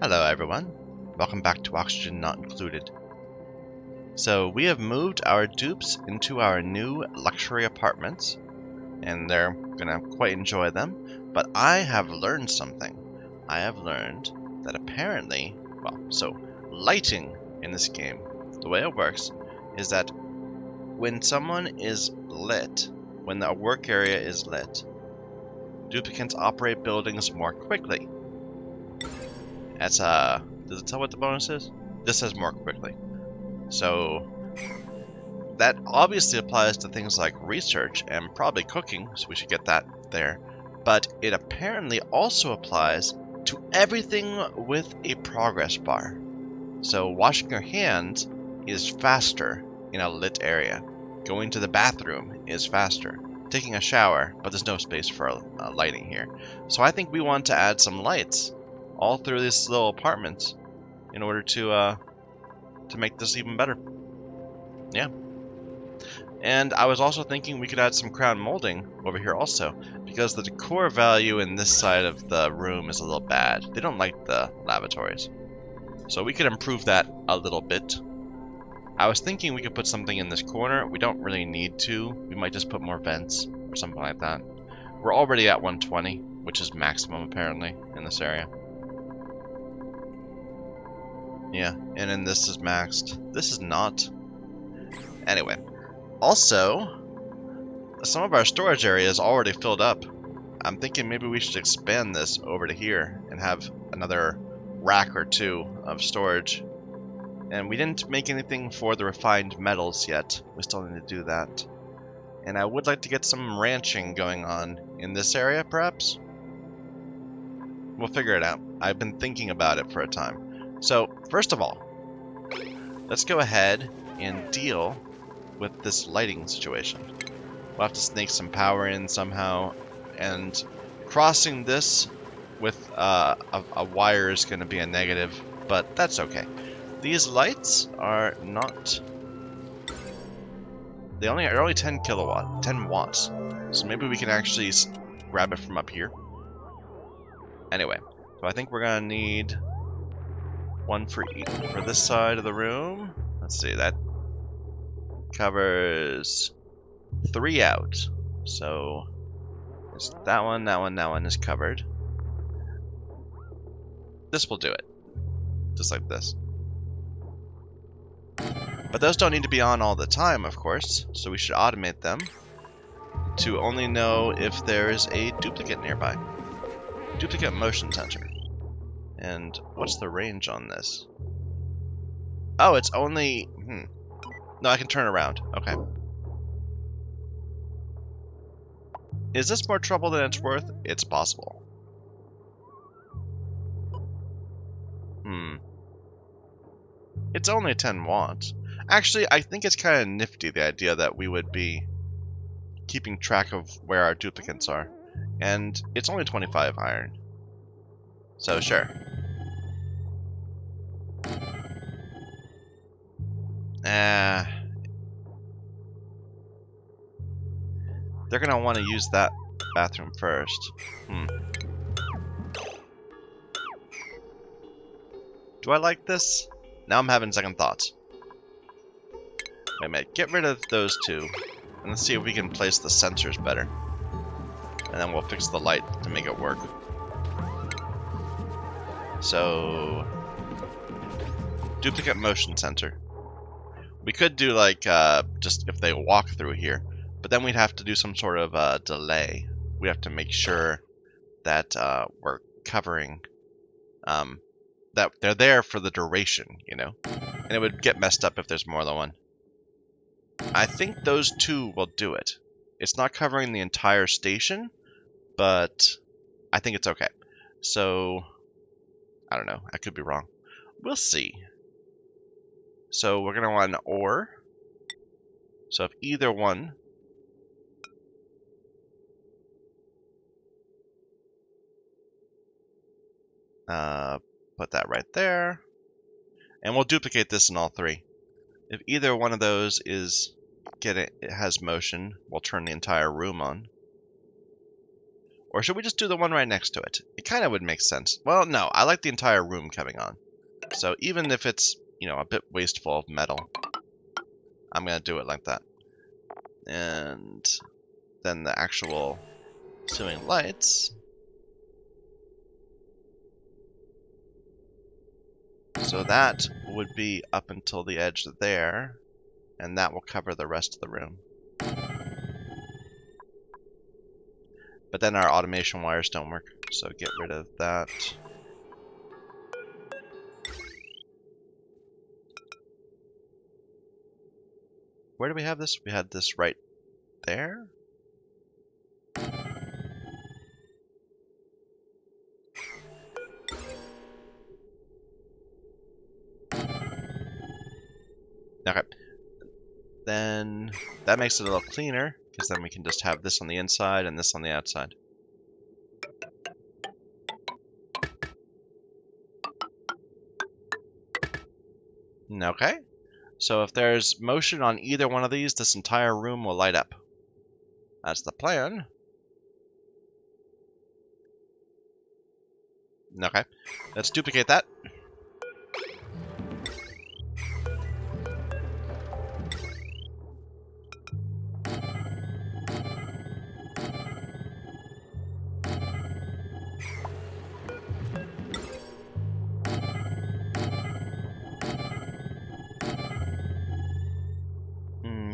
Hello everyone, welcome back to Oxygen Not Included. So we have moved our dupes into our new luxury apartments, and they're gonna quite enjoy them, but I have learned something. I have learned that apparently, lighting in this game, the way it works, is that when someone is lit, when the work area is lit, duplicants operate buildings more quickly. That's does it tell what the bonus is? This says more quickly. So that obviously applies to things like research and probably cooking, so we should get that there. But it apparently also applies to everything with a progress bar. So washing your hands is faster in a lit area. Going to the bathroom is faster. Taking a shower, but there's no space for lighting here. So I think we want to add some lights all through these little apartments in order to make this even better. Yeah. And I was also thinking we could add some crown molding over here also, because the decor value in this side of the room is a little bad. They don't like the lavatories. So we could improve that a little bit. I was thinking we could put something in this corner. We don't really need to. We might just put more vents or something like that. We're already at 120, which is maximum apparently in this area. Yeah, and then this is maxed. This is not. Anyway. Also, some of our storage area is already filled up. I'm thinking maybe we should expand this over to here and have another rack or two of storage. And we didn't make anything for the refined metals yet. We still need to do that. And I would like to get some ranching going on in this area, perhaps? We'll figure it out. I've been thinking about it for a time. So, first of all, let's go ahead and deal with this lighting situation. We'll have to snake some power in somehow, and crossing this with a wire is going to be a negative, but that's okay. These lights are not... They're only 10 watts, so maybe we can actually grab it from up here. Anyway, so I think we're going to need one for this side of the room. Let's see, that covers 3 out. So it's that one is covered. This will do it. Just like this. But those don't need to be on all the time, of course, so we should automate them to only know if there is a duplicate nearby. Duplicate motion sensor. And what's the range on this? Oh, it's only... No, I can turn around. Okay. Is this more trouble than it's worth? It's possible. It's only 10 watts. Actually, I think it's kind of nifty, the idea that we would be keeping track of where our duplicates are. And it's only 25 iron. So, sure. They're gonna want to use that bathroom first. Do I like this? Now I'm having second thoughts. Wait a minute, get rid of those two. And let's see if we can place the sensors better. And then we'll fix the light to make it work. So... duplicate motion sensor. We could do like, just if they walk through here. But then we'd have to do some sort of delay. We have to make sure that we're covering... that they're there for the duration, you know? And it would get messed up if there's more than one. I think those two will do it. It's not covering the entire station, but I think it's okay. So, I don't know. I could be wrong. We'll see. So we're going to want an OR. So if either one... put that right there. And we'll duplicate this in all three. If either one of those is it has motion, we'll turn the entire room on. Or should we just do the one right next to it? It kind of would make sense. Well, no, I like the entire room coming on. So even if it's, you know, a bit wasteful of metal, I'm going to do it like that. And then the actual ceiling lights. So that would be up until the edge there, and that will cover the rest of the room. But then our automation wires don't work, so get rid of that. Where do we have this? We had this right there? Okay. Then that makes it a little cleaner, because then we can just have this on the inside and this on the outside. Okay. So if there's motion on either one of these, this entire room will light up. That's the plan. Okay. Let's duplicate that.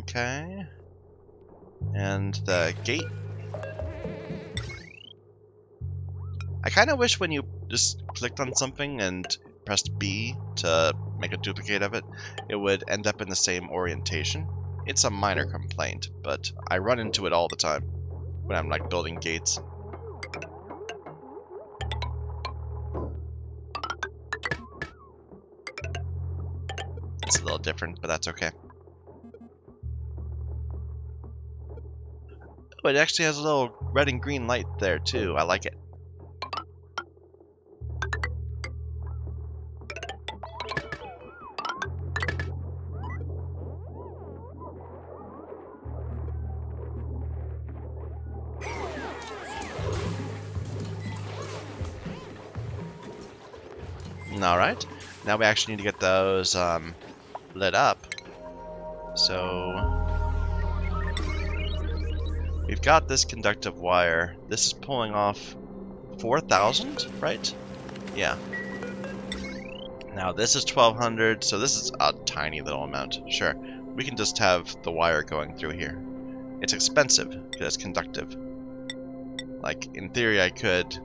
Okay. And the gate. I kind of wish when you just clicked on something and pressed B to make a duplicate of it, it would end up in the same orientation. It's a minor complaint, but I run into it all the time when I'm like building gates. It's a little different, but that's okay. Oh, it actually has a little red and green light there too. I like it. Alright, now we actually need to get those lit up. So we've got this conductive wire. This is pulling off 4,000, right? Yeah. Now this is 1,200, so this is a tiny little amount. Sure, we can just have the wire going through here. It's expensive because it's conductive. Like, in theory, I could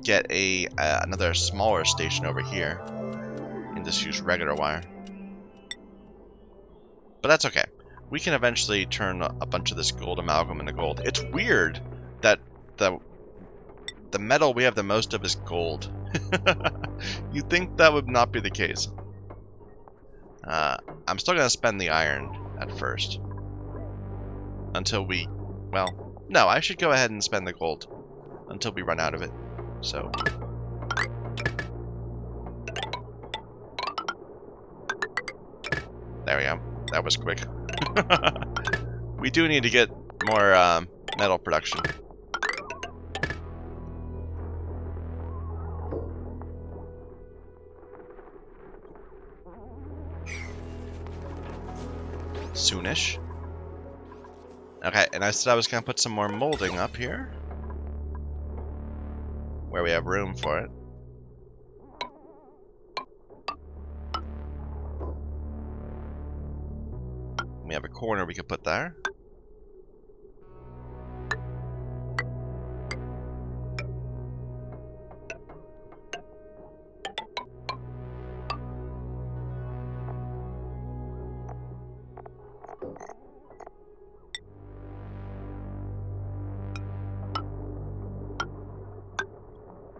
get another smaller station over here and just use regular wire. But that's okay. We can eventually turn a bunch of this gold amalgam into gold. It's weird that the metal we have the most of is gold. You'd think that would not be the case. I'm still going to spend the iron at first. Until we... Well, no, I should go ahead and spend the gold until we run out of it. So... There we go. That was quick. We do need to get more metal production. Soonish. Okay, and I said I was going to put some more molding up here, where we have room for it. We have a corner we could put there.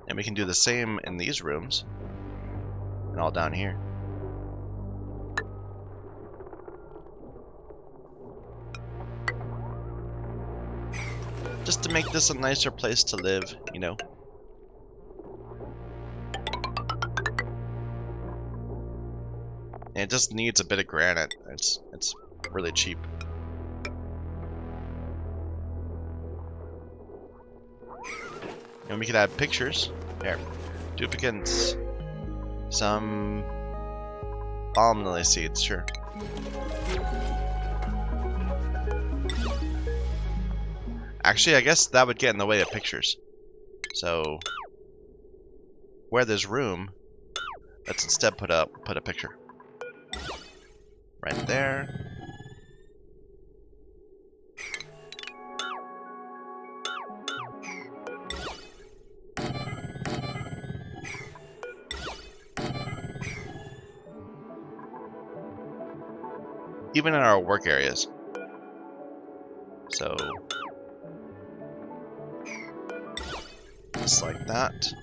And we can do the same in these rooms. And all down here. Just to make this a nicer place to live, you know. And it just needs a bit of granite. It's really cheap. And we could add pictures. Here. Duplicates. Some balm lily seeds, sure. Actually, I guess that would get in the way of pictures. So, where there's room, let's instead put a picture. Right there. Even in our work areas. So, just like that.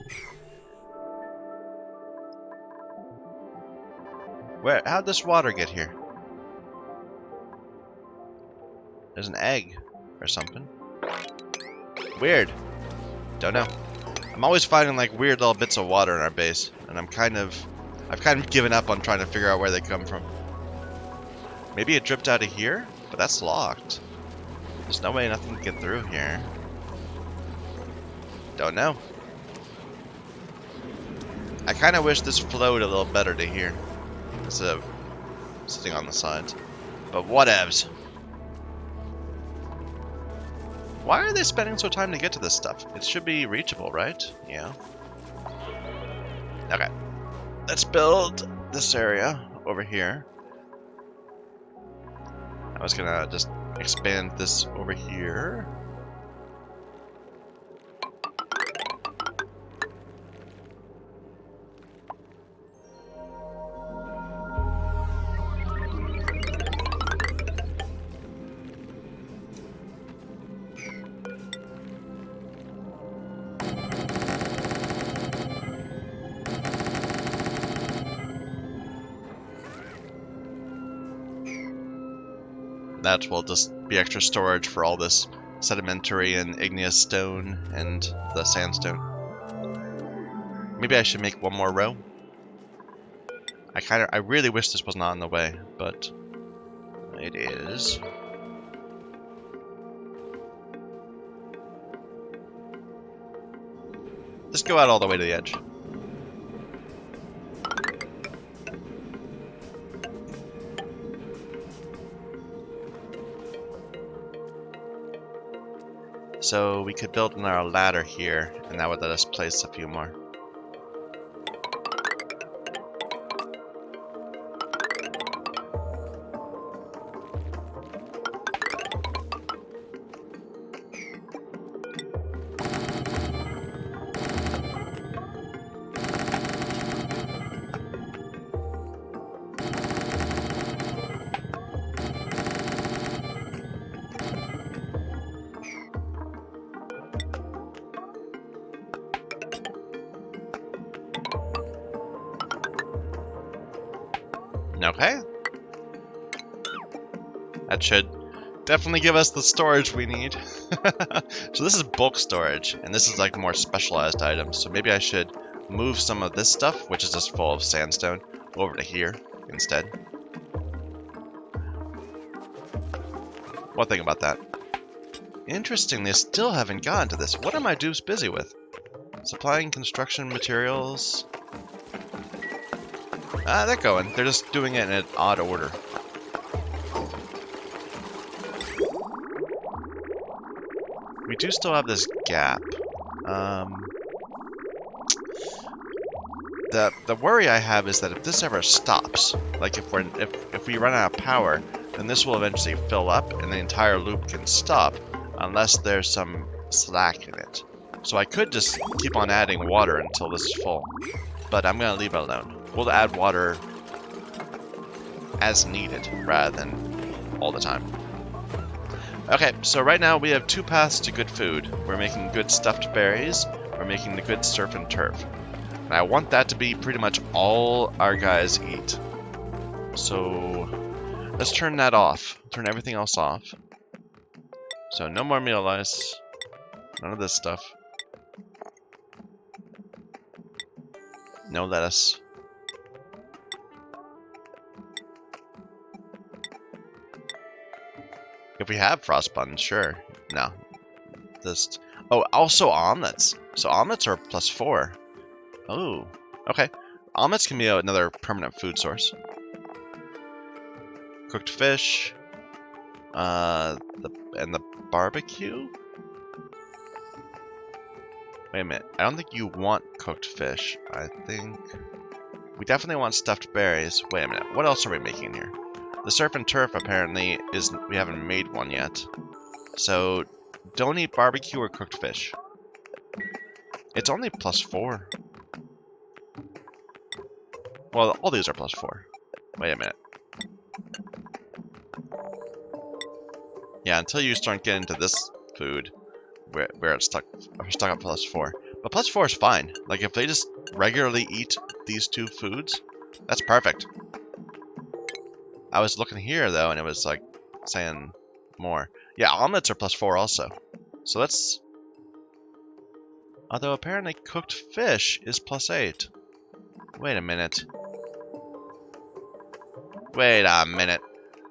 How'd this water get here? There's an egg or something. Weird. Don't know. I'm always finding like weird little bits of water in our base, and I've kind of given up on trying to figure out where they come from. Maybe it dripped out of here, but that's locked. There's no way nothing can get through here. Don't know. I kind of wish this flowed a little better to here instead of sitting on the sides. But whatevs. Why are they spending so time to get to this stuff? It should be reachable, right? Yeah. Okay. Let's build this area over here. I was gonna just expand this over here. That will just be extra storage for all this sedimentary and igneous stone and the sandstone. Maybe I should make one more row. I really wish this was not in the way, but it is. Just go out all the way to the edge. So we could build our ladder here, and that would let us place a few more. Okay. That should definitely give us the storage we need. So this is bulk storage, and this is like more specialized items. So maybe I should move some of this stuff, which is just full of sandstone, over to here instead. One thing about that. Interesting, they still haven't gotten to this. What are my dupes busy with? Supplying construction materials. Ah, they're going. They're just doing it in an odd order. We do still have this gap. The worry I have is that if this ever stops, like if we run out of power, then this will eventually fill up and the entire loop can stop unless there's some slack in it. So I could just keep on adding water until this is full, but I'm gonna leave it alone. We'll add water as needed rather than all the time. Okay, so right now we have two paths to good food. We're making good stuffed berries, we're making the good surf and turf. And I want that to be pretty much all our guys eat. So let's turn that off. Turn everything else off. So no more meal ice. None of this stuff. No lettuce. If we have frost buns, sure. No. Just... Oh, also omelets. So omelets are +4. Oh, okay. Omelets can be another permanent food source. Cooked fish. And the barbecue? Wait a minute. I don't think you want cooked fish. I think we definitely want stuffed berries. Wait a minute. What else are we making here? The surf and turf apparently isn't. We haven't made one yet. So don't eat barbecue or cooked fish. It's only +4. Well, all these are +4. Wait a minute. Yeah, until you start getting to this food, where it's stuck at +4. But +4 is fine. Like, if they just regularly eat these two foods, that's perfect. I was looking here, though, and it was, like, saying more. Yeah, omelets are +4 also. So let's... Although, apparently, cooked fish is +8. Wait a minute. Wait a minute.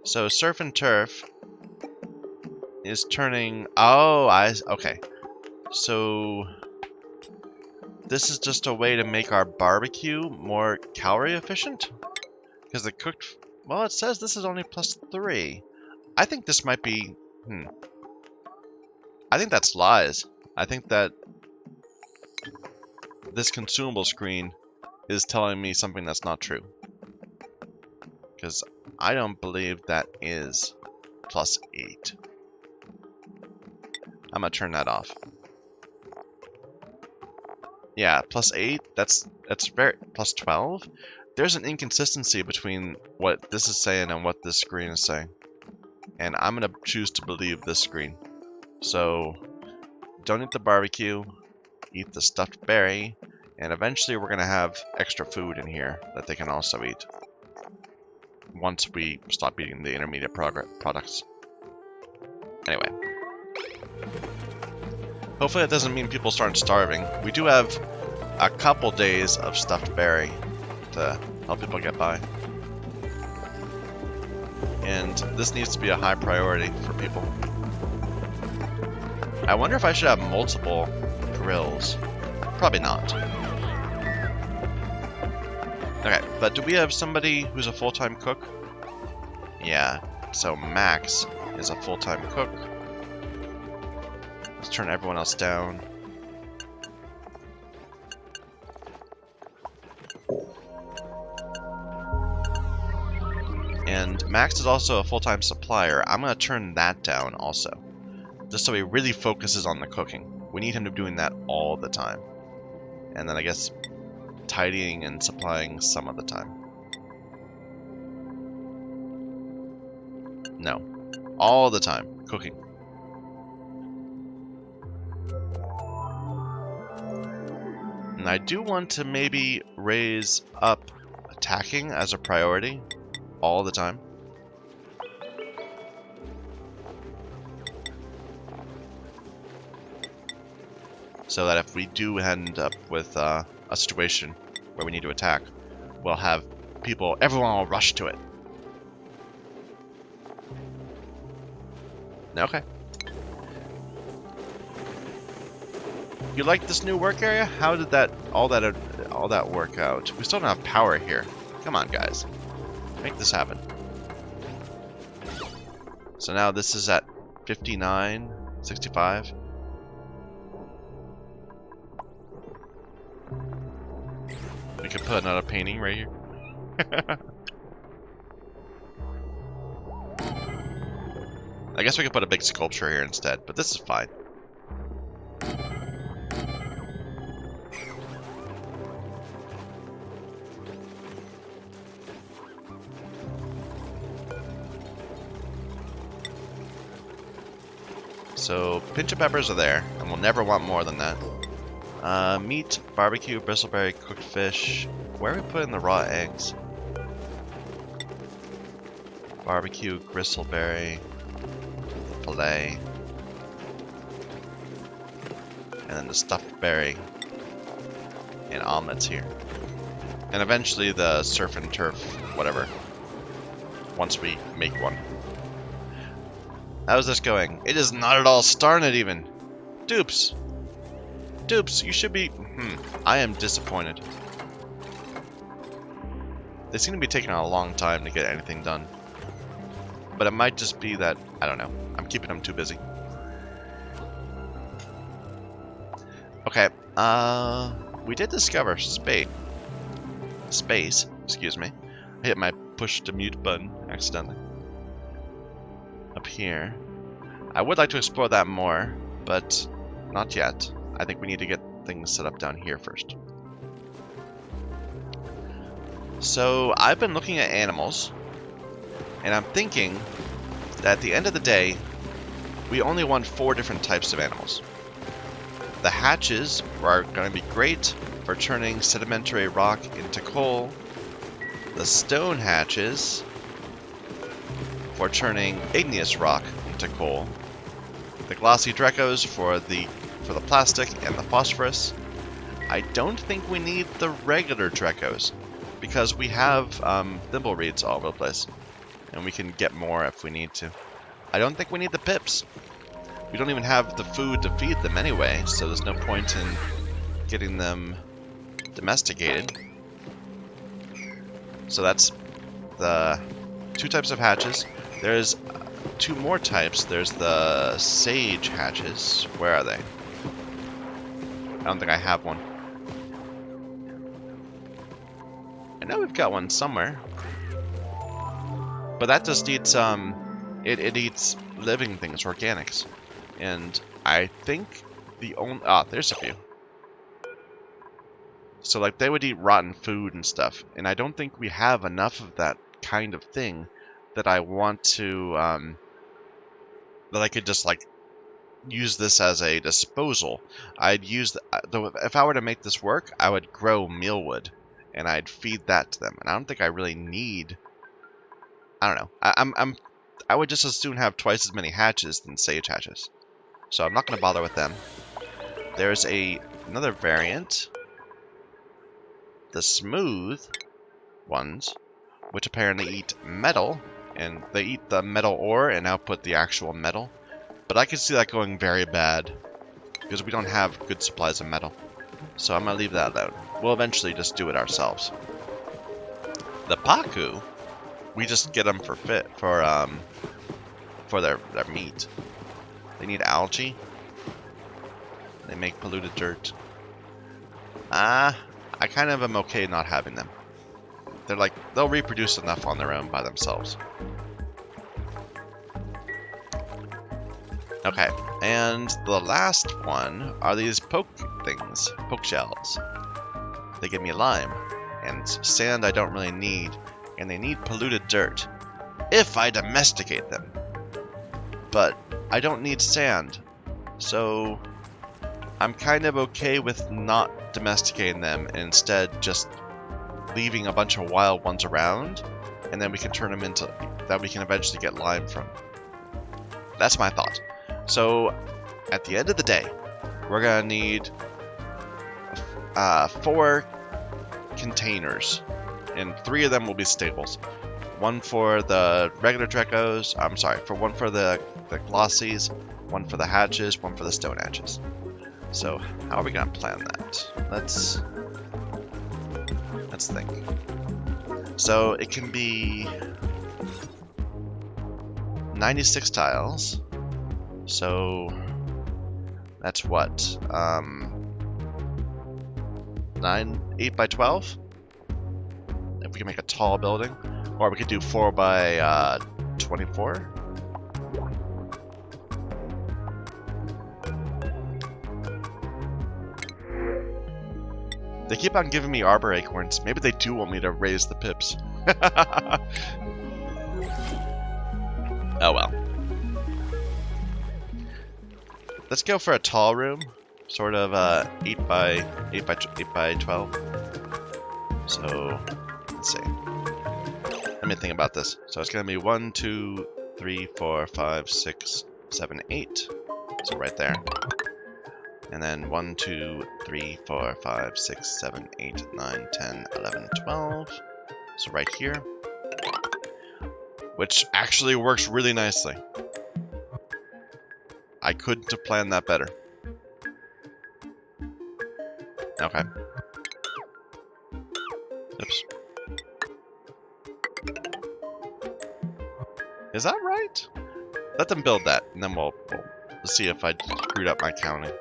So, surf and turf is turning... Oh, okay. So this is just a way to make our barbecue more calorie efficient? Because the cooked... Well, it says this is only +3. I think this might be... I think that's lies. I think that this consumable screen is telling me something that's not true. Because I don't believe that is +8. I'm gonna turn that off. Yeah, +8, that's very... +12? There's an inconsistency between what this is saying and what this screen is saying. And I'm gonna choose to believe this screen. So, don't eat the barbecue, eat the stuffed berry, and eventually we're gonna have extra food in here that they can also eat. Once we stop eating the intermediate products. Anyway. Hopefully that doesn't mean people start starving. We do have a couple days of stuffed berry to help people get by. And this needs to be a high priority for people. I wonder if I should have multiple grills. Probably not. Okay, but do we have somebody who's a full-time cook? Yeah, so Max is a full-time cook. Let's turn everyone else down. And Max is also a full-time supplier. I'm going to turn that down also. Just so he really focuses on the cooking. We need him to be doing that all the time. And then I guess tidying and supplying some of the time. No. All the time. Cooking. And I do want to maybe raise up attacking as a priority all the time. So that if we do end up with a situation where we need to attack, we'll have people, everyone will rush to it. Okay. You like this new work area? How did all that work out? We still don't have power here. Come on, guys. Make this happen. So now this is at 59, 65. We could put another painting right here. I guess we could put a big sculpture here instead, but this is fine. So, pinch of peppers are there, and we'll never want more than that. Meat, barbecue, bristleberry, cooked fish. Where are we putting the raw eggs? Barbecue, bristleberry, filet, and then the stuffed berry, and omelets here. And eventually the surf and turf, whatever, once we make one. How's this going? It is not at all starting it even. Dupes. Dupes, you should be... I am disappointed. They seem to be taking a long time to get anything done. But it might just be that, I don't know, I'm keeping them too busy. Okay, we did discover space, excuse me. I hit my push to mute button accidentally. Up here. I would like to explore that more, but not yet. I think we need to get things set up down here first. So I've been looking at animals, and I'm thinking that at the end of the day, we only want 4 different types of animals. The hatches are going to be great for turning sedimentary rock into coal. The stone hatches for turning igneous rock into coal. The glossy Drecos for the plastic and the phosphorus. I don't think we need the regular Drecos, because we have thimble reeds all over the place, and we can get more if we need to. I don't think we need the pips. We don't even have the food to feed them anyway, so there's no point in getting them domesticated. So that's the 2 types of hatches. There's 2 more types. There's the sage hatches. Where are they? I don't think I have one. I know we've got one somewhere. But that just eats, it eats living things, organics. And I think the only... there's a few. So, like, they would eat rotten food and stuff. And I don't think we have enough of that kind of thing that I want to, that I could just, like, use this as a disposal. I'd use... if I were to make this work, I would grow mealwood. And I'd feed that to them. And I don't think I really need... I don't know. I would just as soon have twice as many hatches than sage hatches. So I'm not going to bother with them. There's another variant. The smooth ones, which apparently eat metal. And they eat the metal ore and output the actual metal. But I can see that going very bad, because we don't have good supplies of metal. So I'm going to leave that alone. We'll eventually just do it ourselves. The Pacu, we just get them for their meat. They need algae. They make polluted dirt. I kind of am okay not having them. They're like, they'll reproduce enough on their own by themselves. Okay, and the last one are these poke things, poke shells. They give me lime, and sand I don't really need, and they need polluted dirt, if I domesticate them. But I don't need sand, so I'm kind of okay with not domesticating them, and instead just leaving a bunch of wild ones around, and then we can turn them into, that we can eventually get lime from. That's my thought. So, at the end of the day, we're going to need 4 containers, and 3 of them will be stables. One for the regular Drecos, one for the glossies, one for the hatches, one for the stone hatches. So, how are we going to plan that? Let's think. So, it can be 96 tiles. So that's what? 8 by 12? If we can make a tall building. Or we could do 4 by 24. They keep on giving me arbor acorns. Maybe they do want me to raise the pips. Oh well. Let's go for a tall room, sort of 8 by 12. So let's see. Let me think about this. So it's gonna be 1, 2, 3, 4, 5, 6, 7, 8. So right there. And then 1, 2, 3, 4, 5, 6, 7, 8, 9, 10, 11, 12. So right here. Which actually works really nicely. I couldn't have planned that better. Okay. Oops. Is that right? Let them build that, and then we'll see if I screwed up my counting.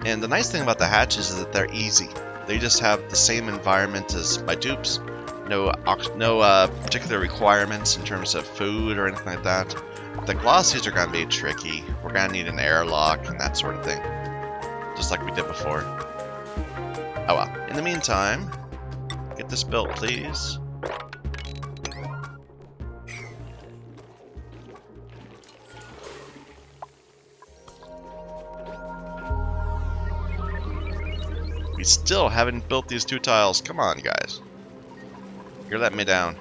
And the nice thing about the hatches is that they're easy. They just have the same environment as my dupes. No particular requirements in terms of food or anything like that. The glossies are going to be tricky. We're going to need an airlock and that sort of thing. Just like we did before. Oh well. In the meantime, get this built, please. We still haven't built these 2 tiles. Come on, guys. You're letting me down.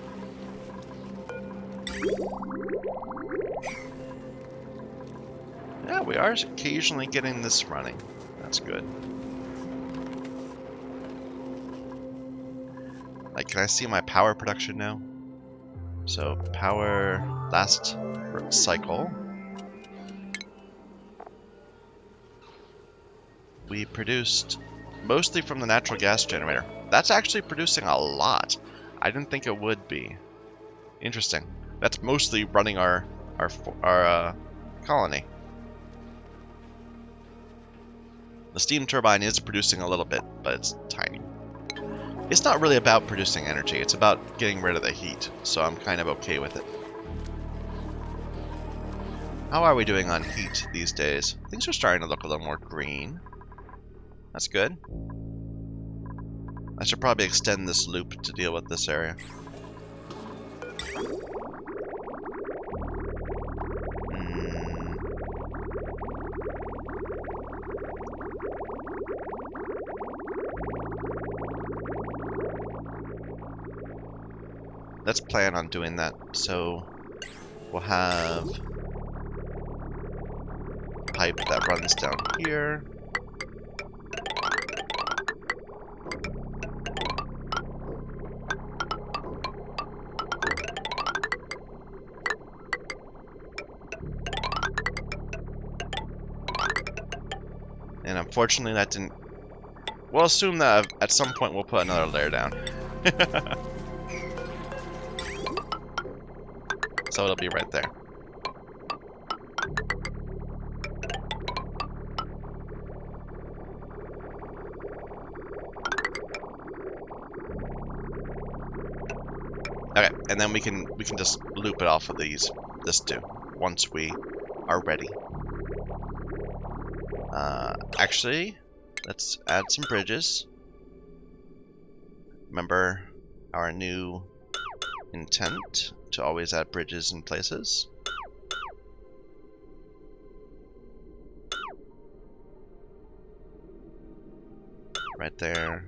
Yeah, we are occasionally getting this running. That's good. Like, can I see my power production now? So, power last cycle. We produced mostly from the natural gas generator. That's actually producing a lot. I didn't think it would be. Interesting. That's mostly running our colony. The steam turbine is producing a little bit, but it's tiny. It's not really about producing energy. It's about getting rid of the heat. So I'm kind of okay with it. How are we doing on heat these days? Things are starting to look a little more green. That's good. I should probably extend this loop to deal with this area. Let's plan on doing that. So we'll have a pipe that runs down here. And unfortunately that didn't... We'll assume that at some point we'll put another layer down. So it'll be right there. Okay, and then we can just loop it off of this too, once we are ready. Actually, let's add some bridges. Remember our new intent to always add bridges in places. Right there.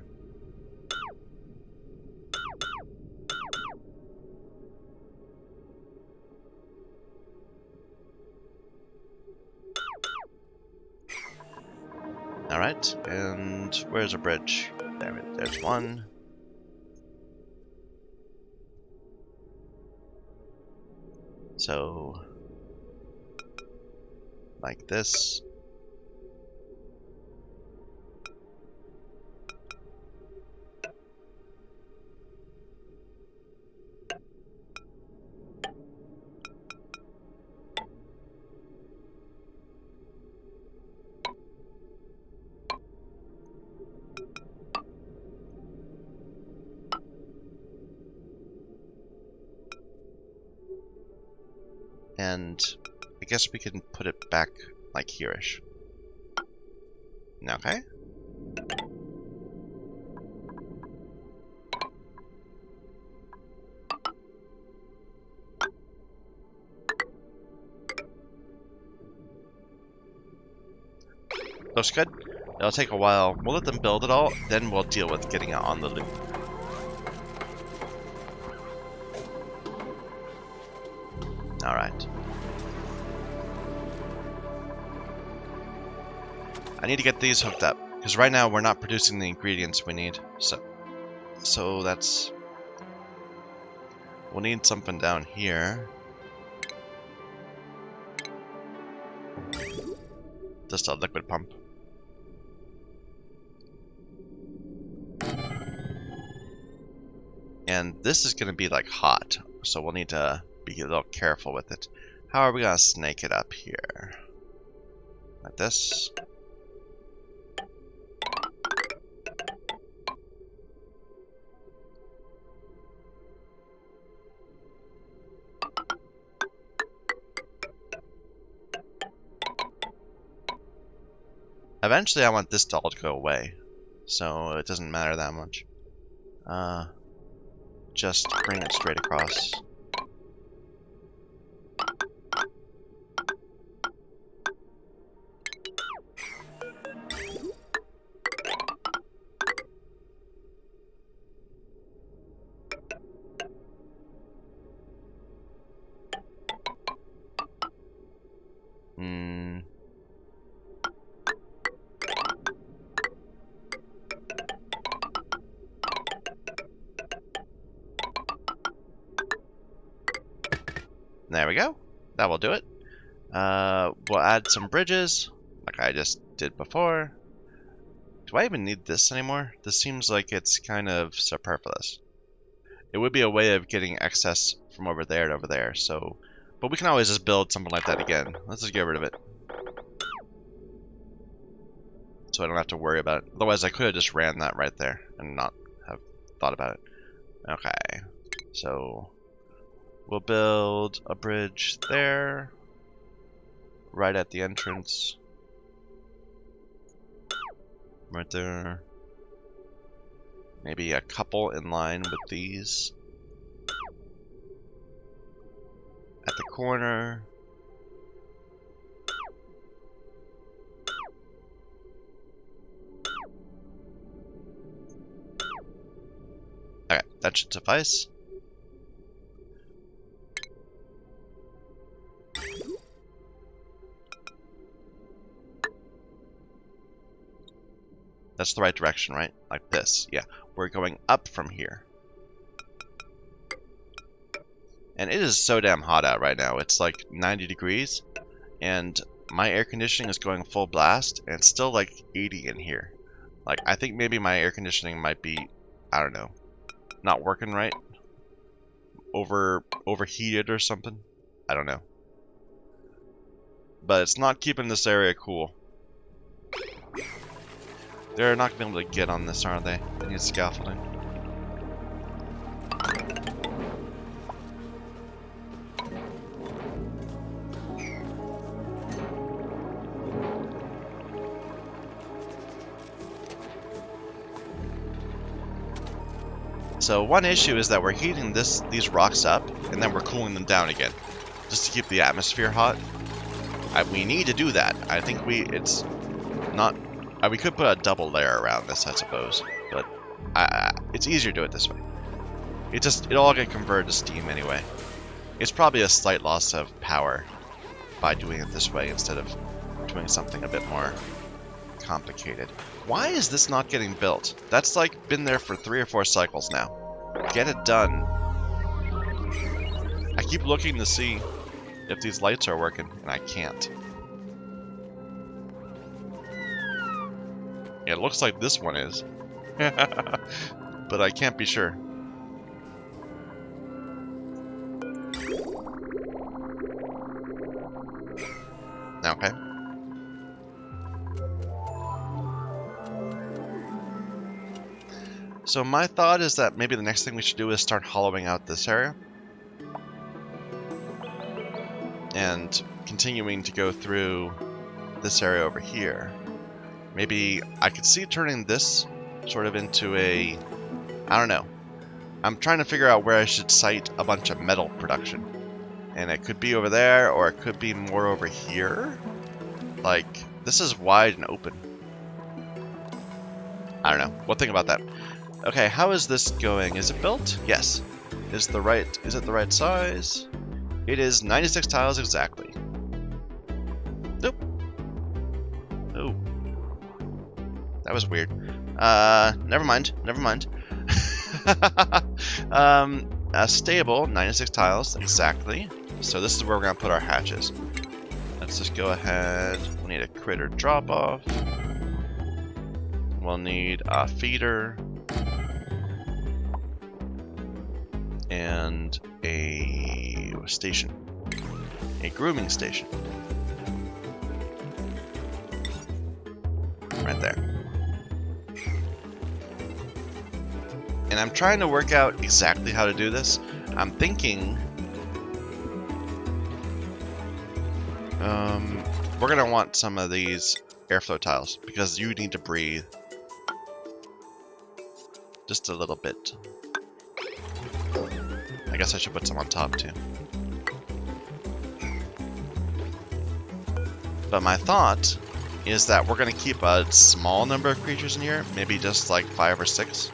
Alright, and where's a bridge? There's one. So, like this. And I guess we can put it back like here-ish. Okay. Looks good. It'll take a while. We'll let them build it all, then we'll deal with getting it on the loop. Alright. I need to get these hooked up, because right now we're not producing the ingredients we need. So that's we'll need something down here. Just a liquid pump. And this is going to be like hot, so we'll need to be a little careful with it. How are we going to snake it up here? Like this. Eventually I want this all to go away, so it doesn't matter that much. Just bring it straight across. There we go. That will do it. We'll add some bridges, like I just did before. Do I even need this anymore? This seems like it's kind of superfluous. It would be a way of getting excess from over there to over there, so... But we can always just build something like that again. Let's just get rid of it. So I don't have to worry about it. Otherwise I could have just ran that right there and not have thought about it. Okay, so... We'll build a bridge there, right at the entrance, right there. Maybe a couple in line with these. At the corner. Okay, that should suffice. That's the right direction, right? Like this. Yeah, we're going up from here. And it is so damn hot out right now. It's like 90 degrees. And my air conditioning is going full blast. And it's still like 80 in here. Like, I think maybe my air conditioning might be, I don't know, not working right. Overheated or something. I don't know. But it's not keeping this area cool. They're not going to be able to get on this, are they? They need scaffolding. So one issue is that we're heating these rocks up, and then we're cooling them down again, just to keep the atmosphere hot. We need to do that. I think it's not... we could put a double layer around this, I suppose, but it's easier to do it this way. It all get converted to steam anyway. It's probably a slight loss of power by doing it this way instead of doing something a bit more complicated. Why is this not getting built? That's like been there for 3 or 4 cycles now. Get it done. I keep looking to see if these lights are working, and I can't. It looks like this one is. But I can't be sure. Okay. So my thought is that maybe the next thing we should do is start hollowing out this area. And continuing to go through this area over here. Maybe I could see turning this sort of into a... I don't know. I'm trying to figure out where I should site a bunch of metal production. And it could be over there, or it could be more over here. Like, this is wide and open. I don't know. We'll think about that. Okay, how is this going? Is it built? Yes. Is it the right size? It is 96 tiles exactly. Nope. Oh. That was weird. Never mind. a stable, 96 tiles, exactly. So this is where we're gonna put our hatches. Let's just go ahead. We'll need a critter drop-off. We'll need a feeder. And a station. A grooming station. Right there. And I'm trying to work out exactly how to do this. I'm thinking we're gonna want some of these airflow tiles because you need to breathe just a little bit. I guess I should put some on top too. But my thought is that we're gonna keep a small number of creatures in here, maybe just like 5 or 6.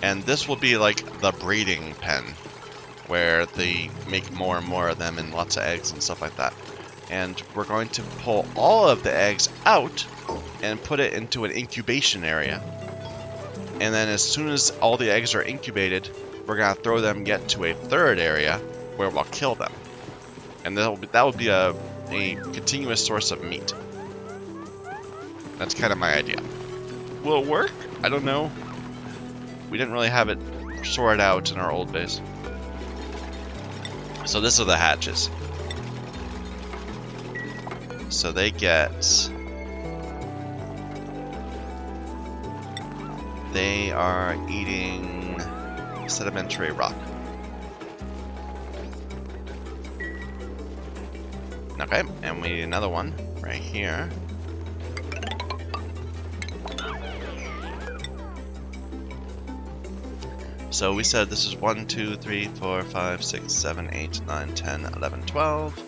And this will be like the breeding pen, where they make more and more of them and lots of eggs and stuff like that. And we're going to pull all of the eggs out and put it into an incubation area. And then as soon as all the eggs are incubated, we're going to throw them yet to a third area where we'll kill them. And that will be a continuous source of meat. That's kind of my idea. Will it work? I don't know. We didn't really have it sorted out in our old base. So these are the hatches. So they are eating sedimentary rock. Okay, and we need another one right here. So we said this is 1, 2, 3, 4, 5, 6, 7, 8, 9, 10, 11, 12.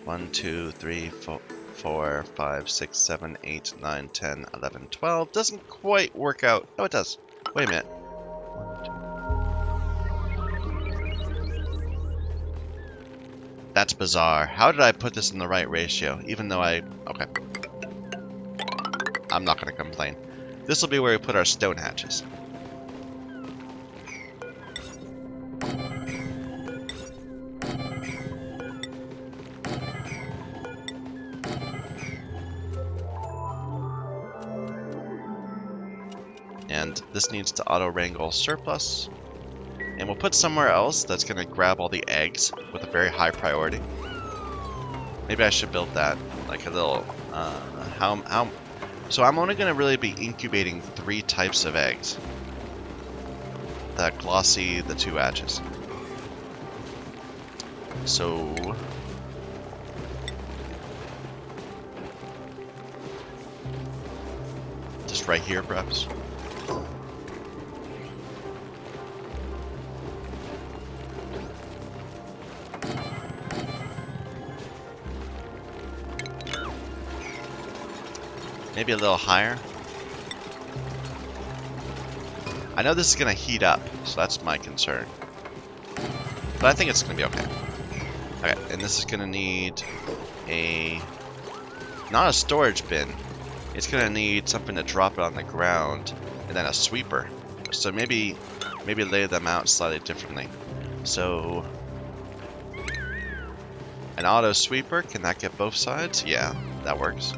1, 2, 3, 4, 5, 6, 7, 8, 9, 10, 11, 12. Doesn't quite work out. Oh, it does. Wait a minute. 1, 2. That's bizarre. How did I put this in the right ratio? Even though okay. I'm not going to complain. This will be where we put our stone hatches. And this needs to auto-wrangle surplus. And we'll put somewhere else that's going to grab all the eggs with a very high priority. Maybe I should build that, like a little, so I'm only going to really be incubating 3 types of eggs. The glossy, the 2 hatches. So just right here, perhaps. Maybe a little higher. I know this is going to heat up, so that's my concern. But I think it's going to be okay. Okay, and this is going to need not a storage bin. It's going to need something to drop it on the ground, and then a sweeper. So maybe lay them out slightly differently. So an auto sweeper, can that get both sides? Yeah, that works.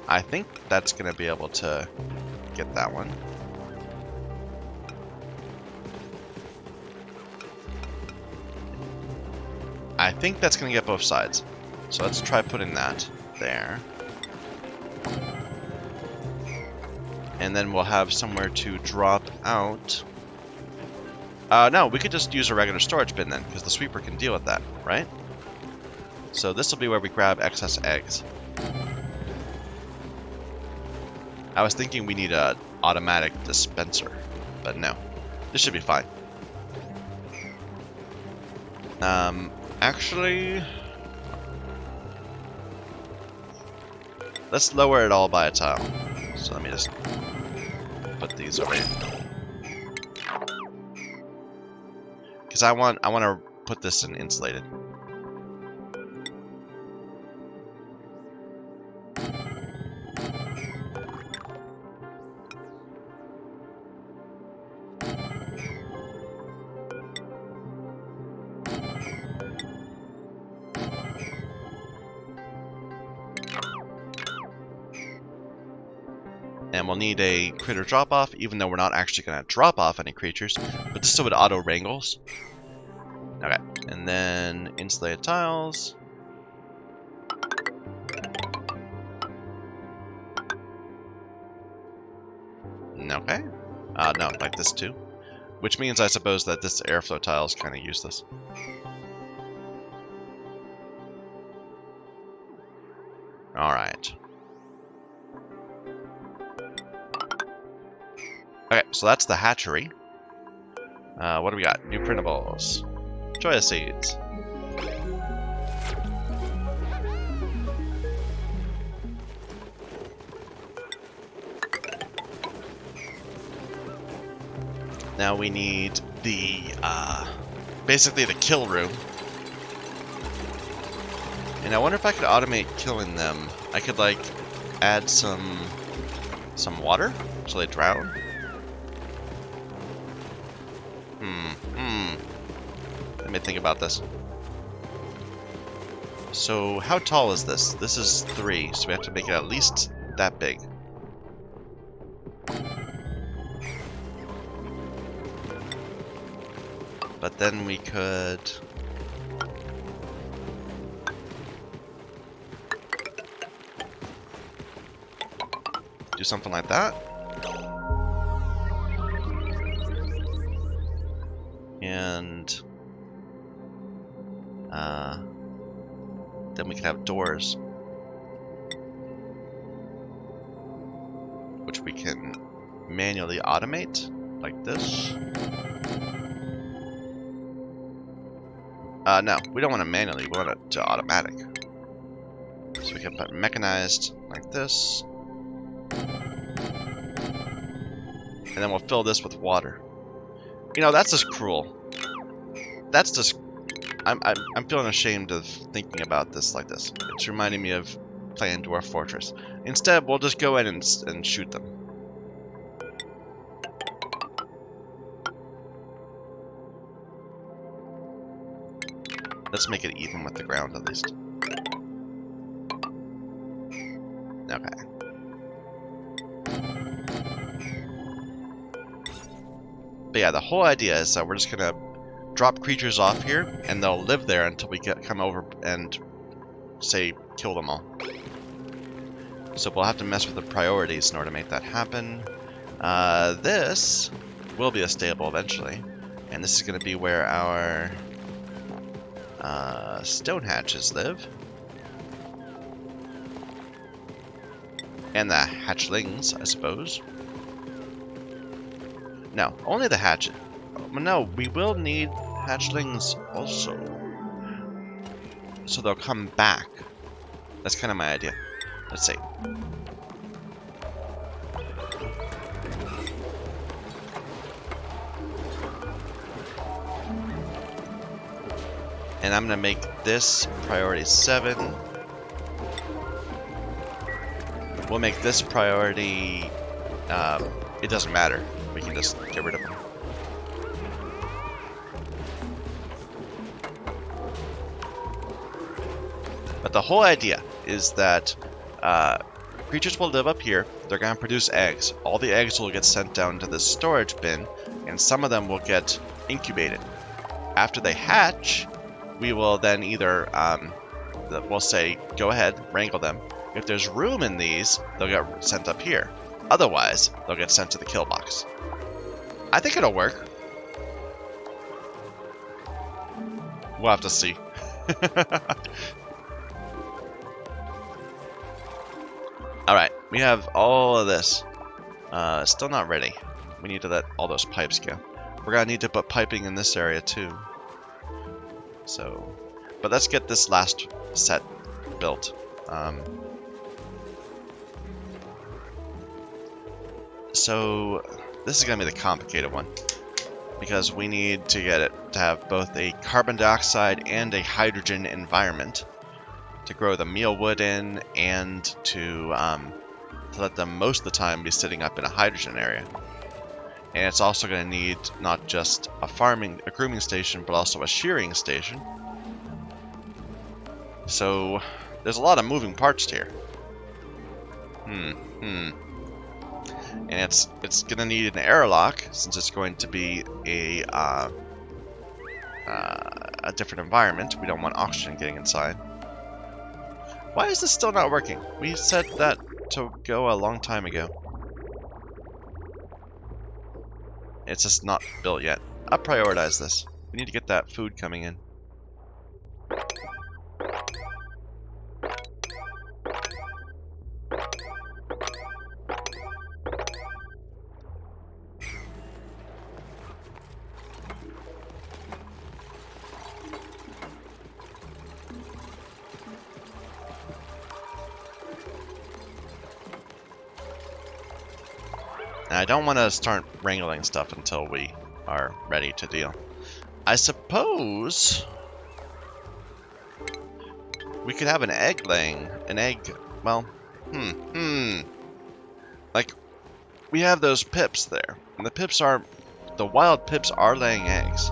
I think that's going to be able to get that one. I think that's going to get both sides. So let's try putting that there. And then we'll have somewhere to drop out. No, we could just use a regular storage bin then, because the sweeper can deal with that, right? So this will be where we grab excess eggs. I was thinking we need an automatic dispenser, but no. This should be fine. Actually, let's lower it all by a tile. So let me just put these over here. Because I want to put this in insulated. And we'll need a critter drop-off, even though we're not actually going to drop off any creatures. But this still would auto-wrangles. Okay, and then insulated tiles. Okay. No, like this too. Which means I suppose that this airflow tile is kind of useless. Alright. Okay, so that's the hatchery. What do we got? New printables. Choya seeds. Now we need the, basically the kill room. And I wonder if I could automate killing them. I could, like, add some water so they drown. Let me think about this. So, how tall is this? This is 3, so we have to make it at least that big. But then we could... do something like that. And... then we can have doors. Which we can manually automate, like this. No, we don't want it manually, we want it to automatic. So we can put mechanized like this. And then we'll fill this with water. You know, that's just cruel. That's just... I'm feeling ashamed of thinking about this like this. It's reminding me of playing Dwarf Fortress. Instead, we'll just go in and shoot them. Let's make it even with the ground at least. Okay. But yeah, the whole idea is that we're just gonna drop creatures off here, and they'll live there until we come over and, say, kill them all. So we'll have to mess with the priorities in order to make that happen. This will be a stable eventually, and this is going to be where our stone hatches live. And the hatchlings, I suppose. No, only the hatchet. No, we will need hatchlings also. So they'll come back. That's kind of my idea. Let's see. And I'm going to make this priority 7. We'll make this priority... it doesn't matter. We can just get rid of them. But the whole idea is that creatures will live up here. They're going to produce eggs. All the eggs will get sent down to this storage bin, and some of them will get incubated. After they hatch, we will then either, we'll say, go ahead, wrangle them. If there's room in these, they'll get sent up here. Otherwise, they'll get sent to the kill box. I think it'll work. We'll have to see. Alright, we have all of this. Still not ready. We need to let all those pipes go. We're gonna need to put piping in this area too. So, but let's get this last set built. So, this is gonna be the complicated one. Because we need to get it to have both a carbon dioxide and a hydrogen environment to grow the meal wood in, and to let them most of the time be sitting up in a hydrogen area. And it's also going to need not just a grooming station, but also a shearing station. So there's a lot of moving parts here. And it's gonna need an airlock since it's going to be a different environment. We don't want oxygen getting inside. Why is this still not working? We said that to go a long time ago. It's just not built yet. I'll prioritize this. We need to get that food coming in. And I don't want to start wrangling stuff until we are ready to deal. I suppose we could have an egg laying. An egg, well, like, we have those pips there. And the wild pips are laying eggs.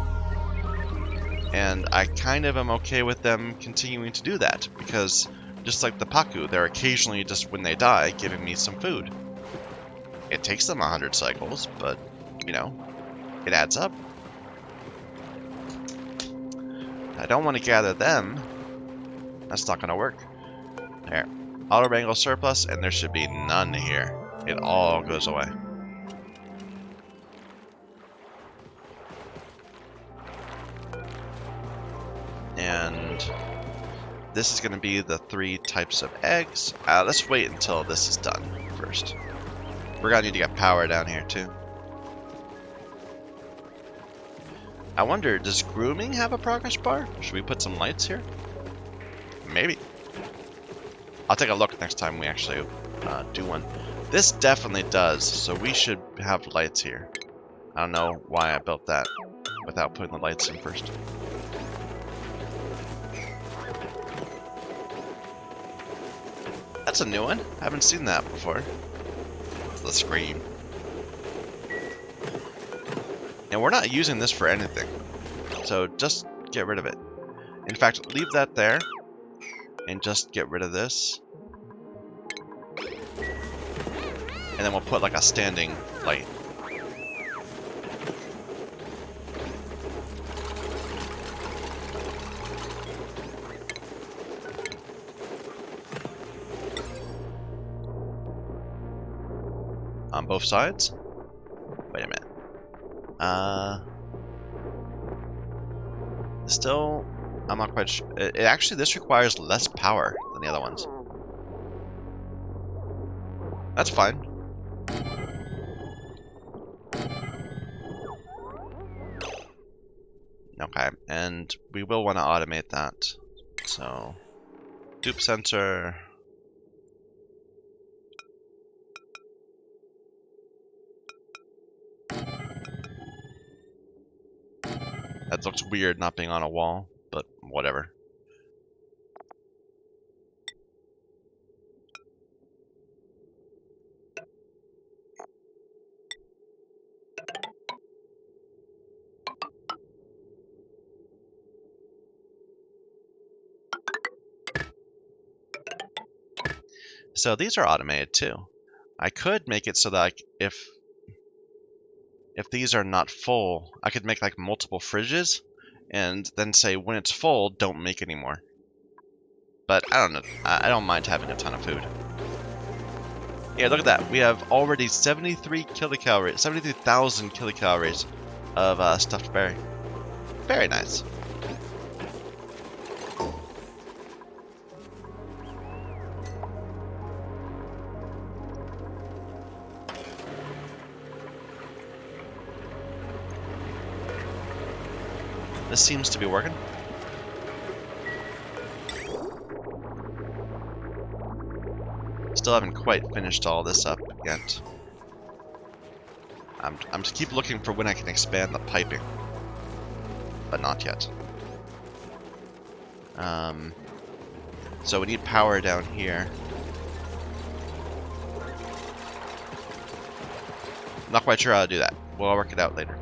And I kind of am okay with them continuing to do that. Because, just like the Pacu, they're occasionally, just when they die, giving me some food. It takes them 100 cycles, but, you know, it adds up. I don't want to gather them. That's not going to work. There. Auto wrangle surplus, and there should be none here. It all goes away. And this is going to be the 3 types of eggs. Let's wait until this is done first. We're going to need to get power down here, too. I wonder, does grooming have a progress bar? Should we put some lights here? Maybe. I'll take a look next time we actually do one. This definitely does, so we should have lights here. I don't know why I built that without putting the lights in first. That's a new one. I haven't seen that before. The screen. And we're not using this for anything. So just get rid of it. In fact, leave that there. And just get rid of this. And then we'll put like a standing light. On both sides? Wait a minute. Still, I'm not quite sure. Actually, this requires less power than the other ones. That's fine. Okay, and we will want to automate that. So, dupe sensor. That looks weird not being on a wall, but whatever. So these are automated too. I could make it so that if these are not full, I could make like multiple fridges and then say when it's full, don't make any more. But I don't know. I don't mind having a ton of food. Yeah, look at that. We have already 73 kilocalories, 73,000 kilocalories of stuffed berry. Very nice. This seems to be working. Still haven't quite finished all this up yet. I'm just keep looking for when I can expand the piping, but not yet. So we need power down here. Not quite sure how to do that. We'll work it out later.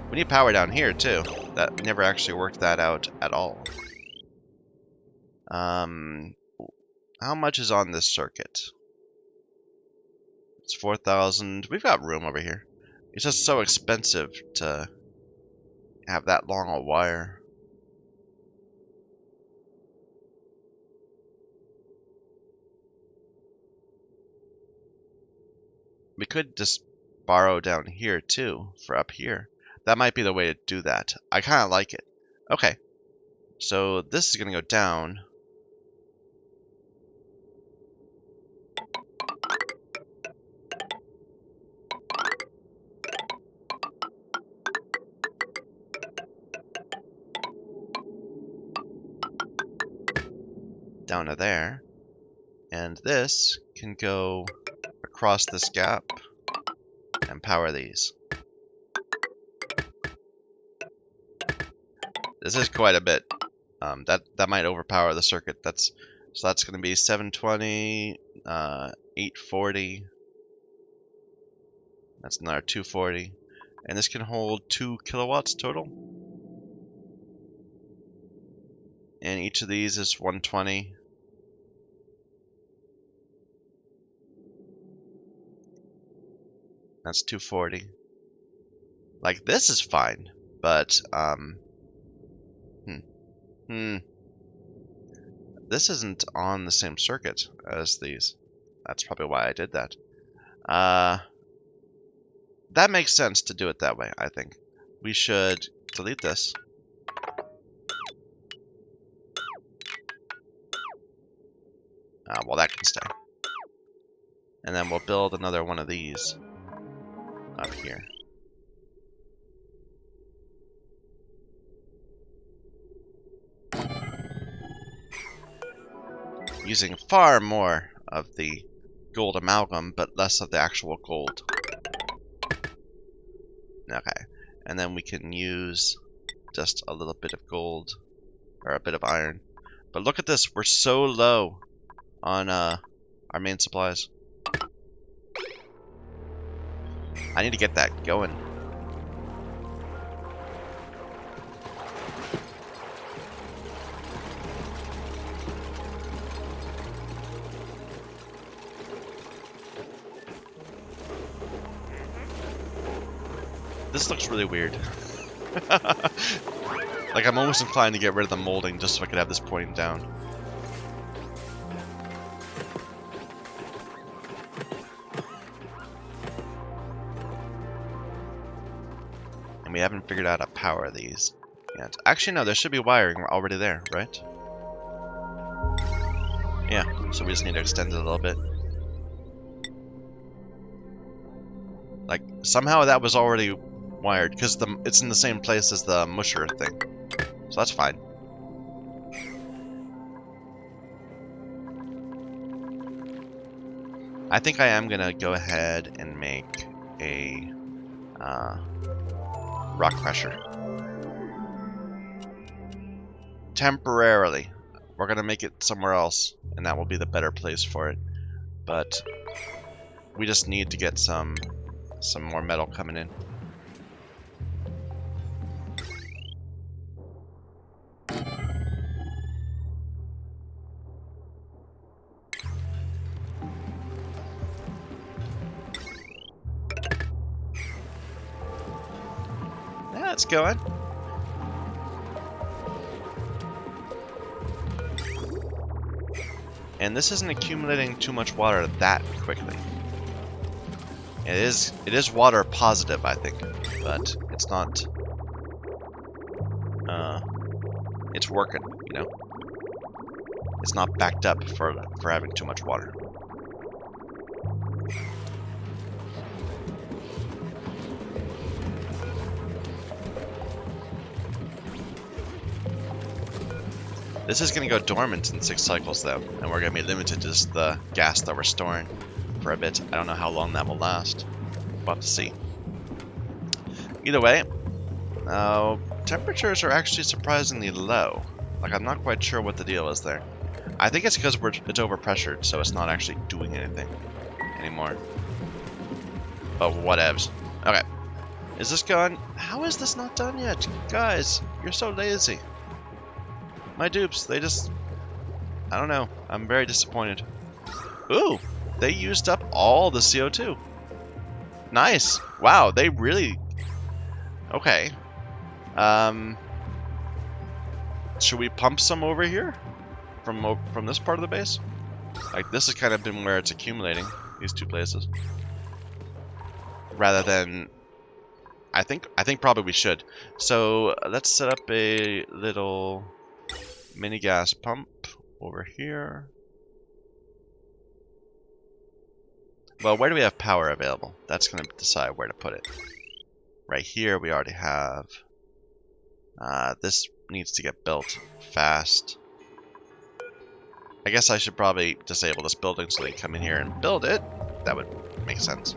We need power down here too. That we never actually worked that out at all. How much is on this circuit? It's 4,000. We've got room over here. It's just so expensive to have that long a wire. We could just borrow down here too for up here. That might be the way to do that. I kind of like it. Okay, so this is going to go down. Down to there. And this can go across this gap and power these. This is quite a bit. That might overpower the circuit. So that's going to be 720, 840. That's another 240, and this can hold 2 kilowatts total. And each of these is 120. That's 240. Like, this is fine, but this isn't on the same circuit as these. That's probably why I did that. That makes sense to do it that way, I think. We should delete this. Well, that can stay. And then we'll build another one of these up here. Using far more of the gold amalgam, but less of the actual gold. Okay, and then we can use just a little bit of gold, or a bit of iron. But look at this, we're so low on our main supplies. I need to get that going. This looks really weird. Like, I'm almost inclined to get rid of the molding just so I could have this pointing down. And we haven't figured out how to power these yet. Actually, no, there should be wiring already there, right? Yeah, so we just need to extend it a little bit. Like, somehow that was already wired, because it's in the same place as the musher thing. So that's fine. I think I am going to go ahead and make a rock crusher. Temporarily. We're going to make it somewhere else, and that will be the better place for it. But we just need to get some more metal coming in. Yeah, it's going. And this isn't accumulating too much water that quickly. It is water positive, I think, but it's not. It's working, you know. It's not backed up for having too much water. This is going to go dormant in 6 cycles, though, and we're going to be limited to just the gas that we're storing for a bit. I don't know how long that will last. We'll have to see. Either way, temperatures are actually surprisingly low. Like, I'm not quite sure what the deal is there. I think it's because it's overpressured, so it's not actually doing anything anymore. But whatevs. Okay. Is this gone? How is this not done yet? Guys, you're so lazy. My dupes, they just... I don't know. I'm very disappointed. Ooh! They used up all the CO2. Nice. Wow, they really... Okay. Should we pump some over here? From this part of the base? Like, this has kind of been where it's accumulating, these two places. Rather than... I think probably we should. So, let's set up a little mini gas pump over here. Well, where do we have power available? That's going to decide where to put it. Right here we already have. This needs to get built fast. I guess I should probably disable this building so they can come in here and build it. That would make sense.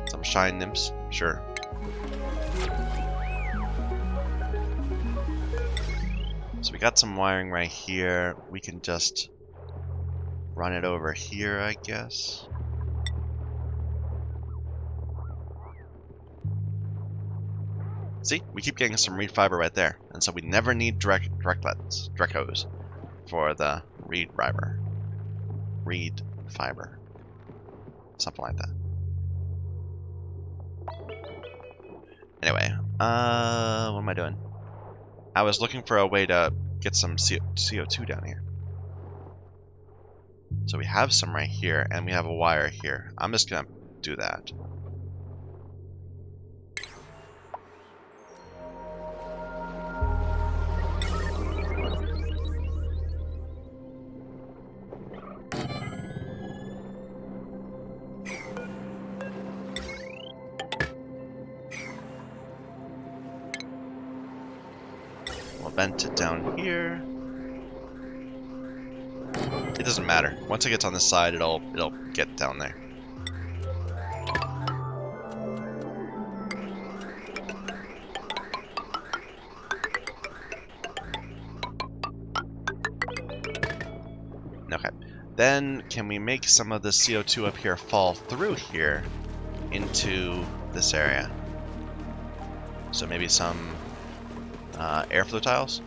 Some shine nymphs, sure. So we got some wiring right here. We can just run it over here, I guess. See, we keep getting some reed fiber right there, and so we never need Drecos for the reed fiber. Reed fiber. Something like that. Anyway, what am I doing? I was looking for a way to get some CO2 down here. So we have some right here, and we have a wire here. I'm just gonna do that. Vent it down here. It doesn't matter. Once it gets on this side, it'll get down there. Okay. Then can we make some of the CO2 up here fall through here into this area? So maybe some airflow tiles.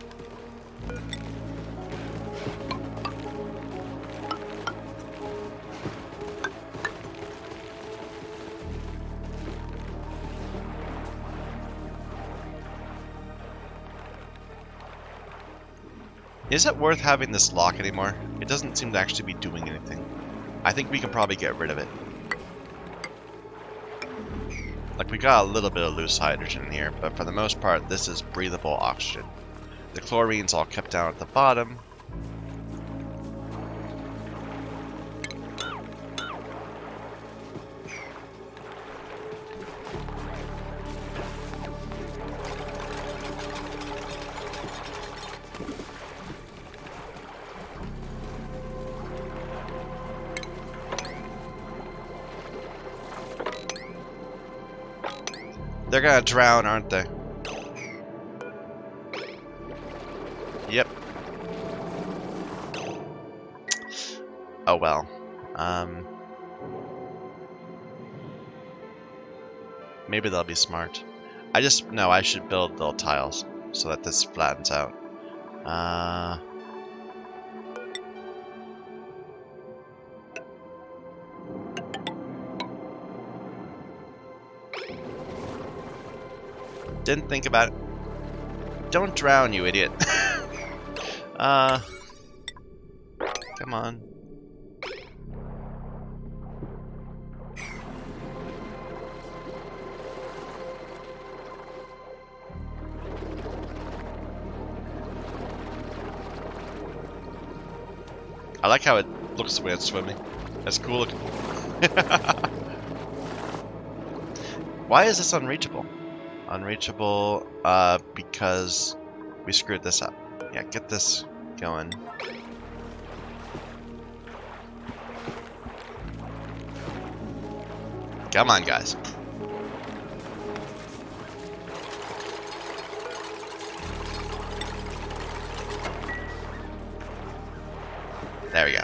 Is it worth having this lock anymore? It doesn't seem to actually be doing anything. I think we can probably get rid of it. Like, we got a little bit of loose hydrogen in here, but for the most part, this is breathable oxygen. The chlorine's all kept down at the bottom. They're gonna drown, aren't they? Yep. Oh well. Maybe they'll be smart. No, I should build little tiles so that this flattens out. Didn't think about it. Don't drown, you idiot. Come on. I like how it looks when it's swimming. That's cool looking. Why is this unreachable? Unreachable, because we screwed this up. Yeah, get this going. Come on, guys. There we go.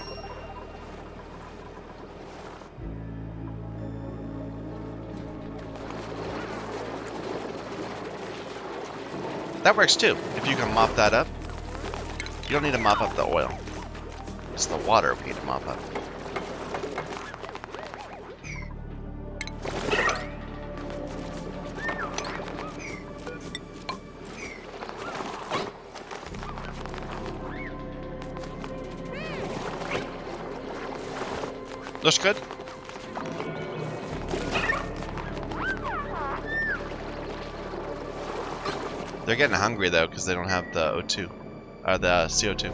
That works too. If you can mop that up. You don't need to mop up the oil. It's the water we need to mop up. Looks good. They're getting hungry though because they don't have the O2 or the CO2.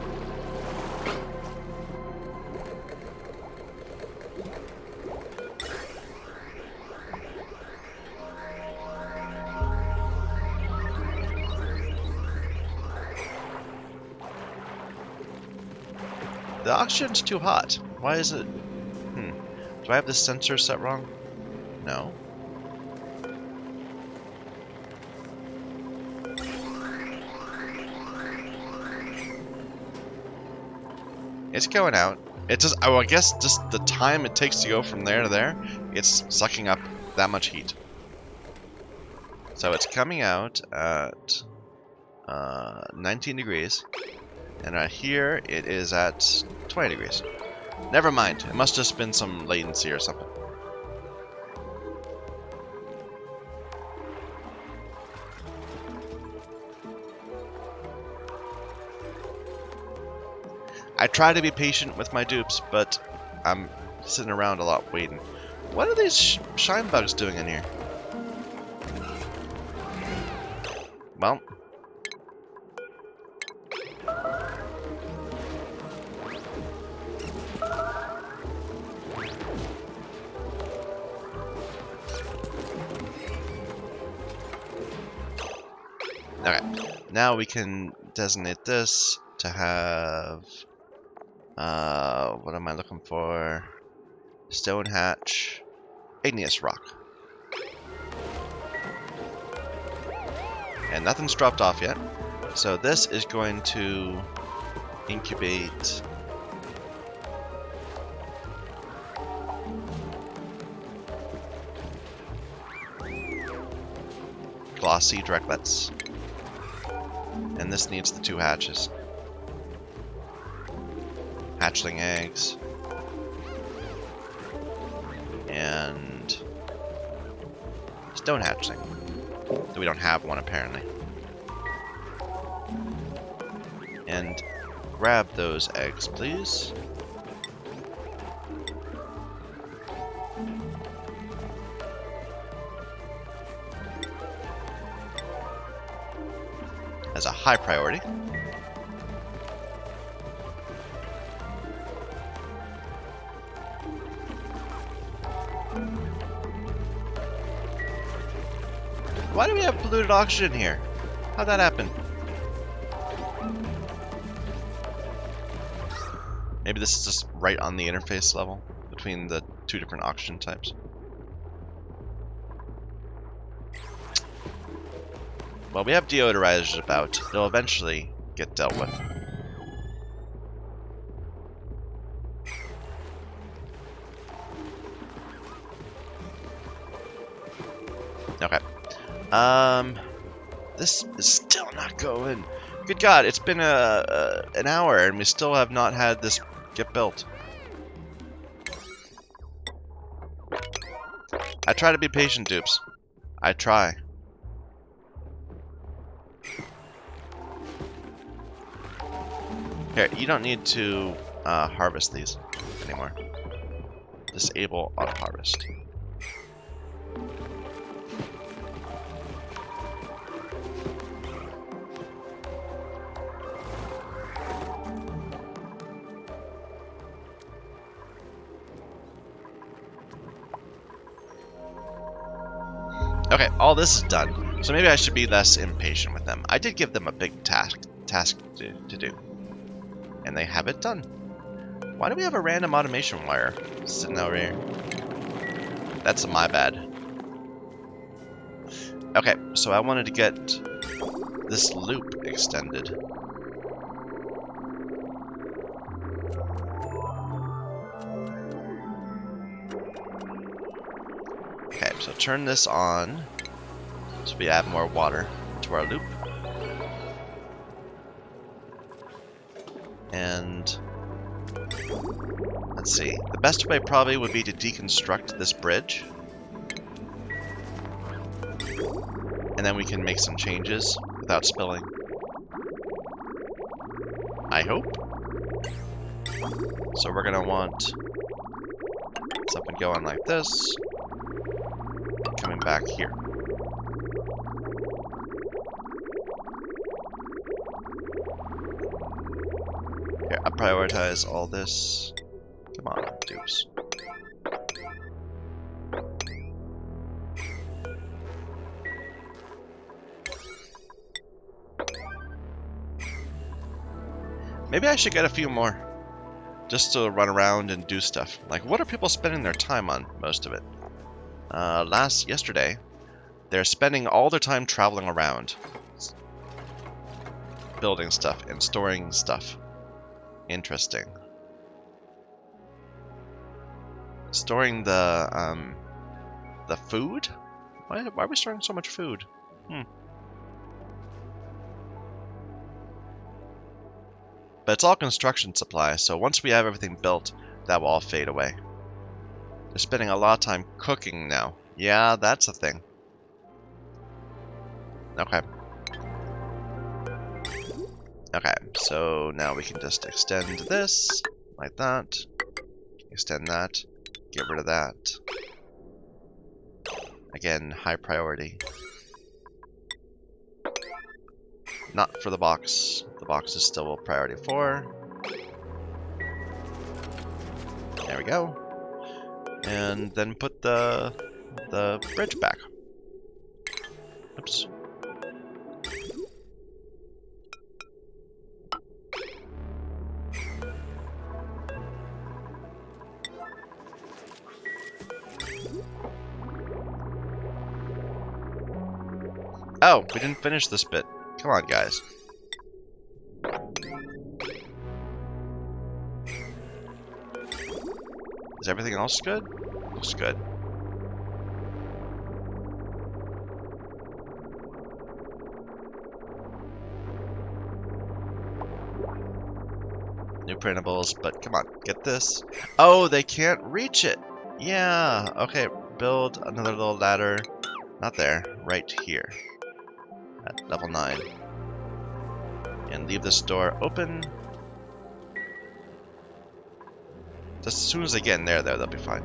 The oxygen's too hot. Why is it? Do I have the sensor set wrong? No. It's going out. It just, oh, I guess just the time it takes to go from there to there, it's sucking up that much heat. So it's coming out at 19 degrees, and right here it is at 20 degrees. Never mind, it must have just been some latency or something. I try to be patient with my dupes, but I'm sitting around a lot waiting. What are these shine bugs doing in here? Well. Okay, now we can designate this to have, what am I looking for? Stone hatch, igneous rock. And nothing's dropped off yet. So this is going to incubate glossy directlets. And this needs the 2 hatches. Hatchling eggs. And stone hatchling. We don't have one apparently. And grab those eggs, please. As a high priority. Why do we have polluted oxygen here? How'd that happen? Maybe this is just right on the interface level between the 2 different oxygen types. Well, we have deodorizers about. They'll eventually get dealt with. Okay. This is still not going. Good God, it's been an hour and we still have not had this get built. I try to be patient, dupes. I try. Here, you don't need to harvest these anymore. Disable auto harvest. Okay, all this is done, so maybe I should be less impatient with them. I did give them a big task to do, and they have it done. Why do we have a random automation wire sitting over here? That's my bad. Okay, so I wanted to get this loop extended. Okay, so turn this on so we add more water to our loop. And let's see. The best way probably would be to deconstruct this bridge. And then we can make some changes without spilling. I hope. So we're gonna want something going like this, coming back here. Here, I prioritize all this. Come on, dupes. Maybe I should get a few more, just to run around and do stuff. Like, what are people spending their time on? Most of it. Yesterday, they're spending all their time traveling around, building stuff and storing stuff. Interesting. Storing the food? Why are we storing so much food? But it's all construction supply, so once we have everything built, that will all fade away. They're spending a lot of time cooking now. Yeah, that's a thing. Okay. Okay, so now we can just extend this, like that. Extend that. Get rid of that. Again, high priority. Not for the box. The box is still a priority 4. There we go. And then put the bridge back. Oops. Oh, we didn't finish this bit. Come on, guys. Is everything else good? Looks good. New printables, but come on, get this. Oh, they can't reach it. Yeah, okay, build another little ladder. Not there, right here. At level 9. And leave this door open. Just as soon as they get in there, they'll be fine.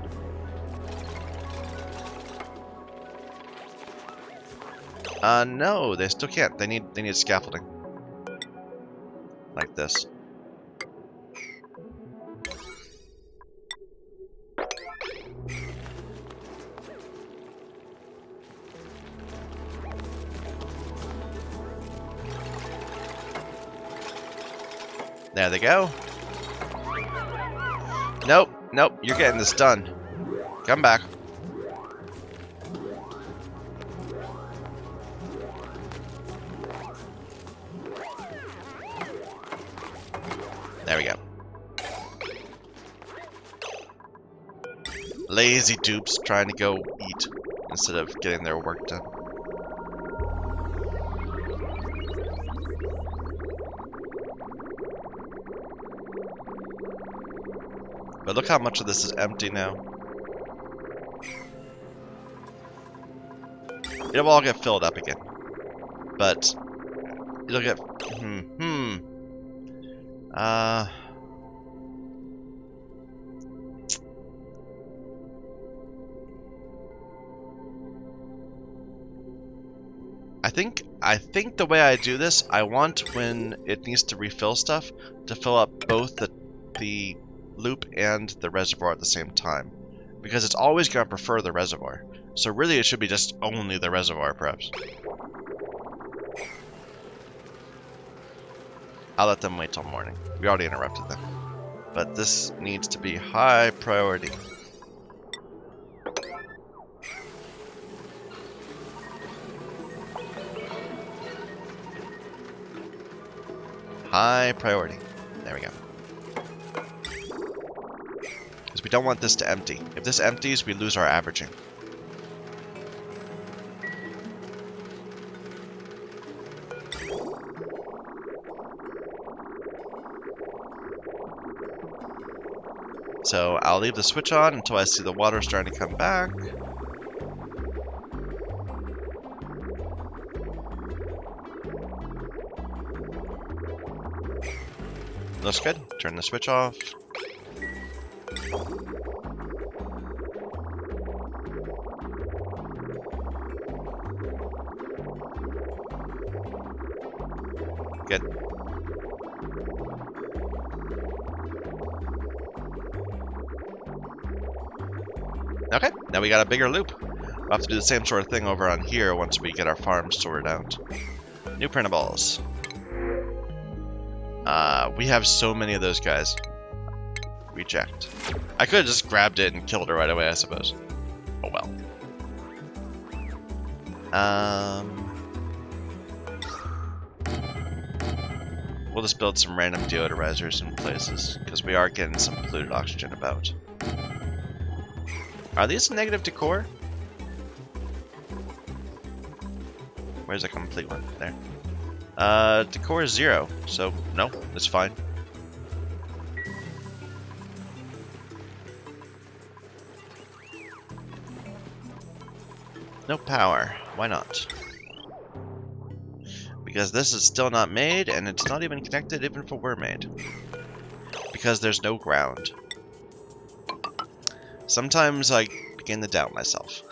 No, they still can't. They need scaffolding. Like this. There they go. Nope, nope, you're getting this done. Come back. There we go. Lazy dupes trying to go eat instead of getting their work done. But look how much of this is empty now. It'll all get filled up again. But it'll get I think the way I do this, I want when it needs to refill stuff to fill up both the loop and the reservoir at the same time, because it's always going to prefer the reservoir. So really it should be just only the reservoir, perhaps. I'll let them wait till morning. We already interrupted them. But this needs to be high priority. High priority. There we go. Because we don't want this to empty. If this empties, we lose our averaging. So I'll leave the switch on until I see the water starting to come back. Looks good. Turn the switch off. Good. Okay, now we got a bigger loop. We'll have to do the same sort of thing over on here once we get our farm sorted out. New printables. We have so many of those guys. Reject. I could have just grabbed it and killed her right away, I suppose. Oh well. We'll just build some random deodorizers in places, because we are getting some polluted oxygen about. Are these negative decor? Where's a complete one? There. Decor is 0, so no, it's fine. No power. Why not? Because this is still not made, and it's not even connected even if it were made. Because there's no ground. Sometimes I begin to doubt myself.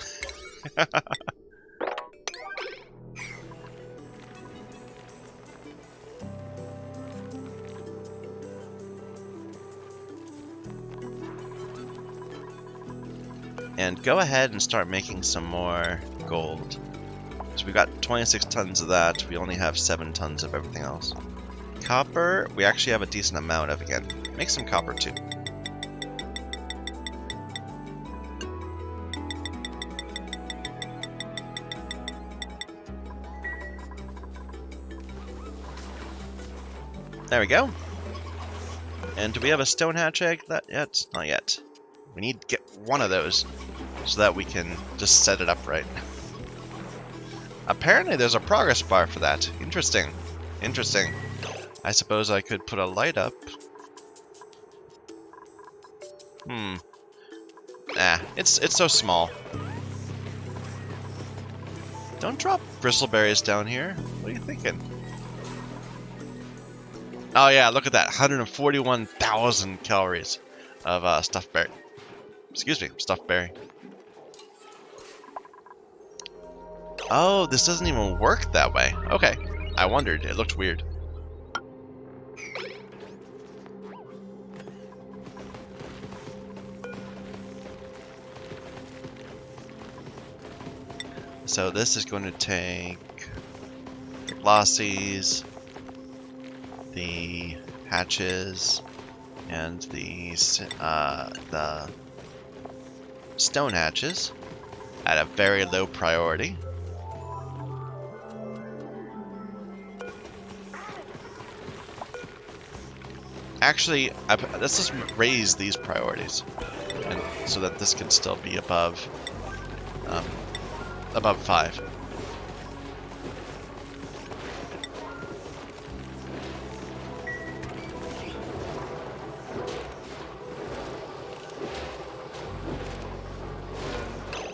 And go ahead and start making some more gold. So we got 26 tons of that. We only have 7 tons of everything else. Copper, we actually have a decent amount of again. Make some copper too. There we go. And do we have a stone hatch egg yet? Not yet. We need to get one of those so that we can just set it up right. Apparently there's a progress bar for that. Interesting. Interesting. I suppose I could put a light up. It's so small. Don't drop bristleberries down here. What are you thinking? Oh yeah, look at that. 141,000 calories of stuffed berry. Excuse me, stuffed berry. Oh, this doesn't even work that way. Okay, I wondered. It looked weird. So this is going to take the glossies, the hatches, and the stone hatches at a very low priority. Actually, let's just raise these priorities, and so that this can still be above 5.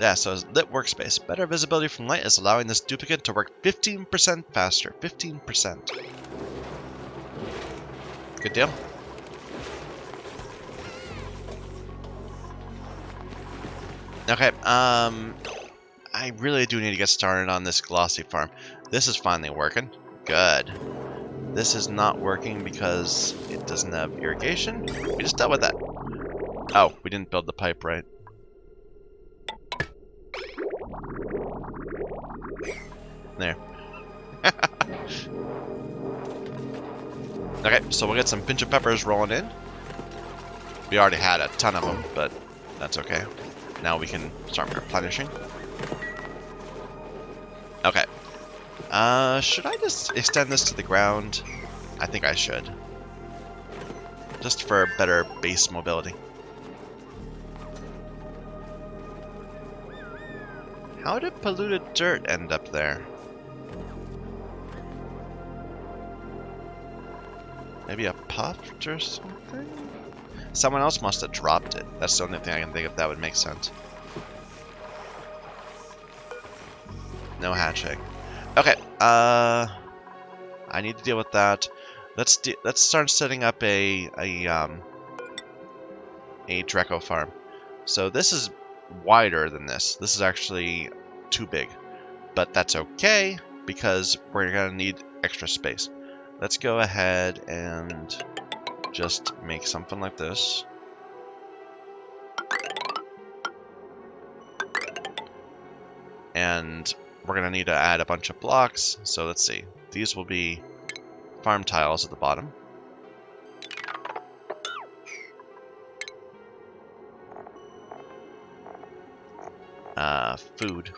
Yeah, so lit workspace. Better visibility from light is allowing this duplicate to work 15% faster. 15%. Good deal. Okay, I really do need to get started on this glossy farm. This is finally working. Good. This is not working because it doesn't have irrigation. We just dealt with that. Oh, we didn't build the pipe right. There. Okay, so we'll get some pinch of peppers rolling in. We already had a ton of them, but that's okay. Now we can start replenishing. Okay. Should I just extend this to the ground? I think I should. Just for better base mobility. How did polluted dirt end up there? Maybe a puffed or something? Someone else must have dropped it. That's the only thing I can think of that would make sense. No hatching. Okay, I need to deal with that. Let's start setting up a Draco farm. So this is wider than this. This is actually too big, but that's okay because we're gonna need extra space. Let's go ahead and just make something like this. And we're gonna need to add a bunch of blocks. So let's see. These will be farm tiles at the bottom. Food.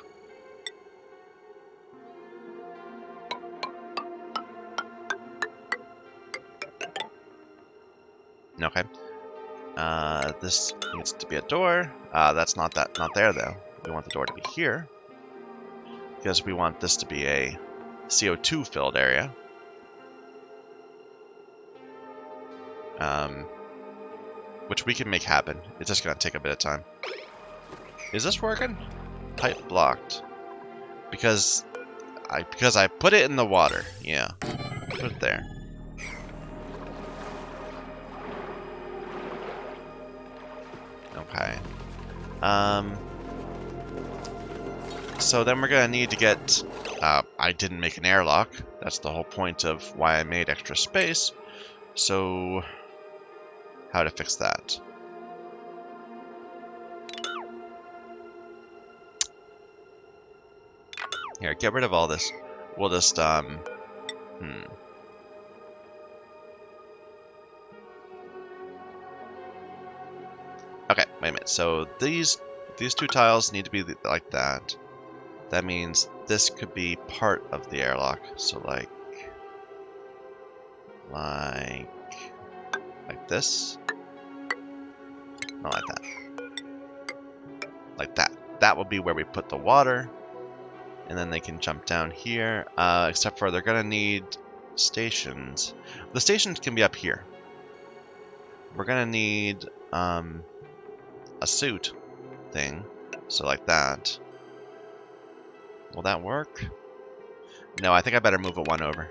Okay. This needs to be a door. That's not there though. We want the door to be here because we want this to be a CO2 filled area. Which we can make happen. It's just gonna take a bit of time. Is this working? Pipe blocked. Because I put it in the water. Yeah. Put it there. Okay. So then we're gonna need to get I didn't make an airlock. That's the whole point of why I made extra space. So how to fix that? Here, get rid of all this. We'll just, Okay, wait a minute. So these two tiles need to be like that. That means this could be part of the airlock. So like this. Not like that. Like that. That will be where we put the water. And then they can jump down here, except for they're going to need stations. The stations can be up here. We're going to need a suit thing, so like that. Will that work? No, I think I better move it one over.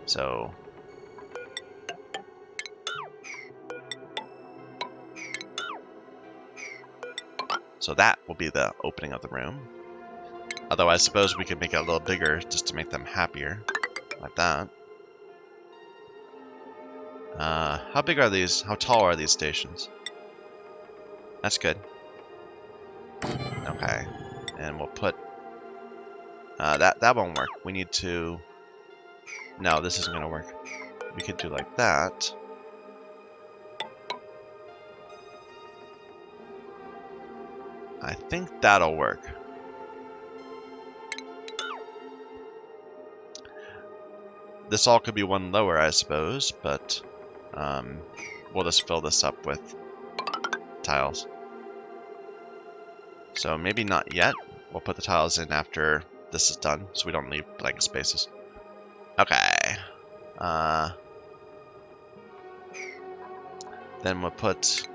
So that will be the opening of the room. Although I suppose we could make it a little bigger just to make them happier. Like that. How big are these? How tall are these stations? That's good. Okay. And we'll put... that won't work. We need to... No, this isn't going to work. We could do like that. I think that'll work. This all could be one lower, I suppose, but we'll just fill this up with tiles. So maybe not yet. We'll put the tiles in after this is done, so we don't leave blank spaces. Okay. Then we'll put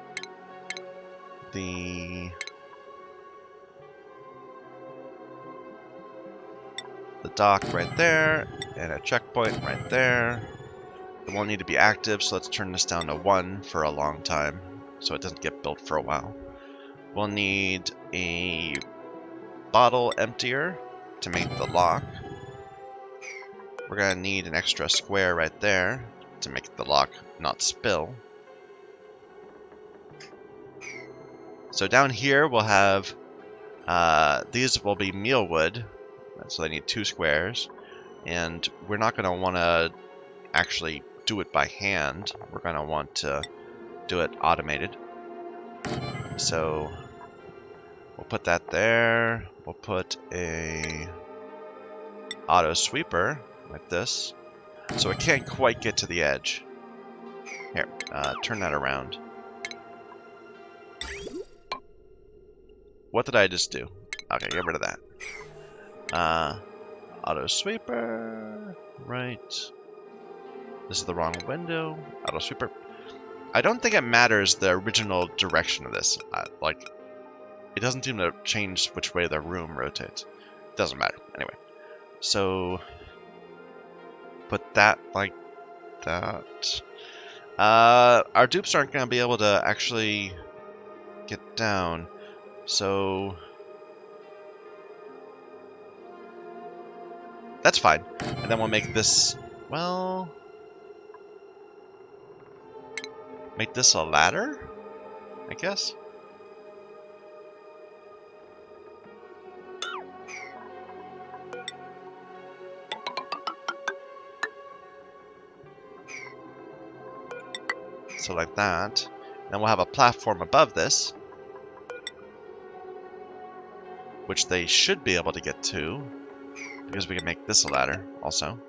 the dock right there, and a checkpoint right there. It won't need to be active, so let's turn this down to 1 for a long time, so it doesn't get built for a while. We'll need a bottle emptier to make the lock. We're going to need an extra square right there to make the lock not spill. So down here we'll have, these will be mealwood, so they need 2 squares. And we're not going to want to actually do it by hand. We're going to want to do it automated. So we'll put that there. We'll put a auto sweeper like this, so it can't quite get to the edge. Here, turn that around. What did I just do? Okay, get rid of that. Auto sweeper, right. This is the wrong window. Auto sweeper. I don't think it matters the original direction of this. Like, it doesn't seem to change which way the room rotates. Doesn't matter. Anyway, so put that like that. Our dupes aren't going to be able to actually get down, so that's fine. And then we'll make this, well, make this a ladder, I guess. So like that. Then we'll have a platform above this, which they should be able to get to, because we can make this a ladder also.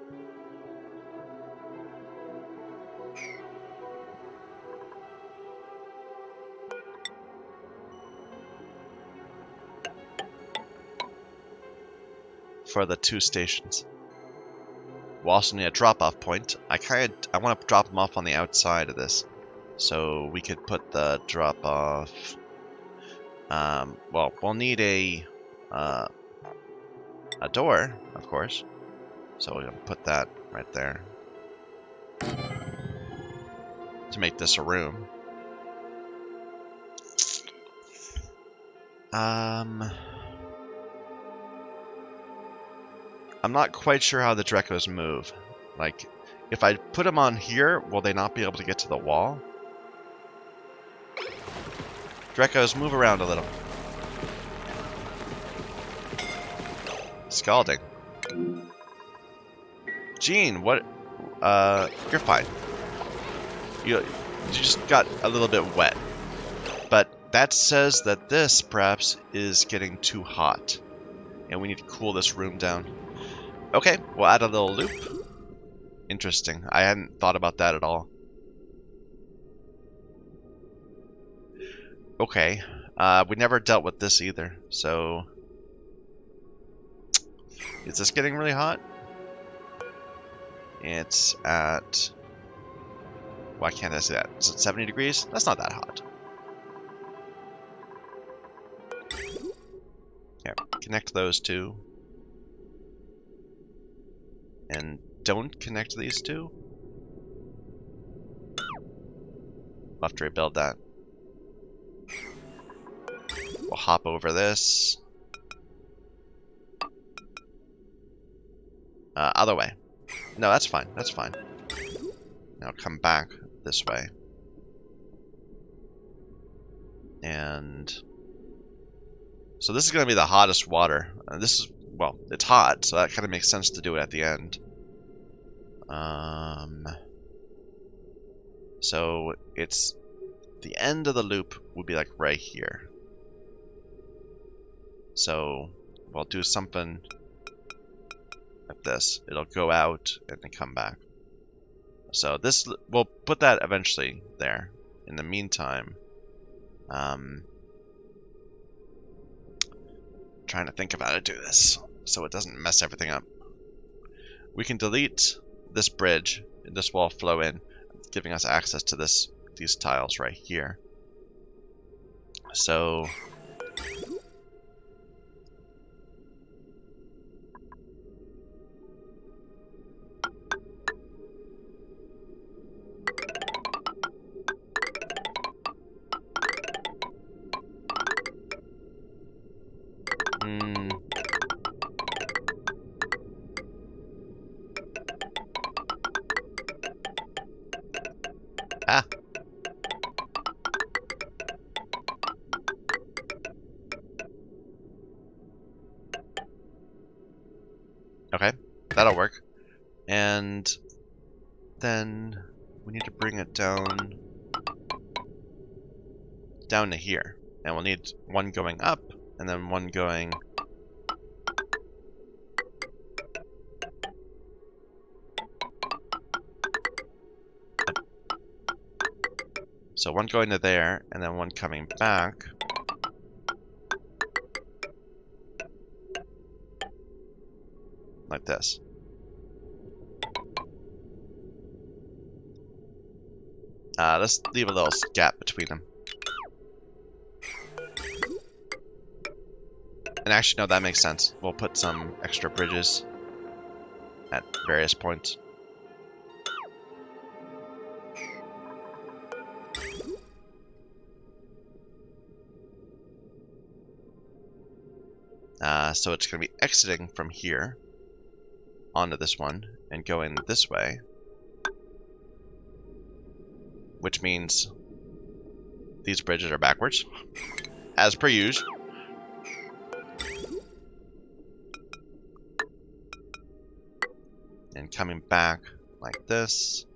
For the 2 stations. We'll also need a drop-off point. I want to drop them off on the outside of this, so we could put the drop-off. Well, we'll need a door, of course. So we're gonna put that right there to make this a room. I'm not quite sure how the Drekos move. Like, if I put them on here, will they not be able to get to the wall? Drekos, move around a little. Scalding. Gene, what? You're fine. You just got a little bit wet. But that says that this, perhaps, is getting too hot. And we need to cool this room down. Okay, we'll add a little loop. Interesting. I hadn't thought about that at all. Okay. We never dealt with this either, so... Is this getting really hot? It's at... Why can't I say that? Is it 70 degrees? That's not that hot. Here, connect those two. And don't connect these two. We'll have to rebuild that. We'll hop over this. Other way. No, that's fine. That's fine. Now come back this way. And so this is going to be the hottest water. This is, well, it's hot, so that kind of makes sense to do it at the end. So it's the end of the loop would be like right here. So we'll do something like this. It'll go out and then come back. So this, we'll put that eventually there. In the meantime, trying to think of how to do this so it doesn't mess everything up. We can delete this bridge, and this will flow in, giving us access to these tiles right here. So okay, that'll work. And then we need to bring it down to here. And we'll need one going up and then one going so one going to there and then one coming back. Like this. Let's leave a little gap between them. And actually, no, that makes sense. We'll put some extra bridges at various points. So it's going to be exiting from here onto this one and going this way, which means these bridges are backwards, as per usual. And coming back like this,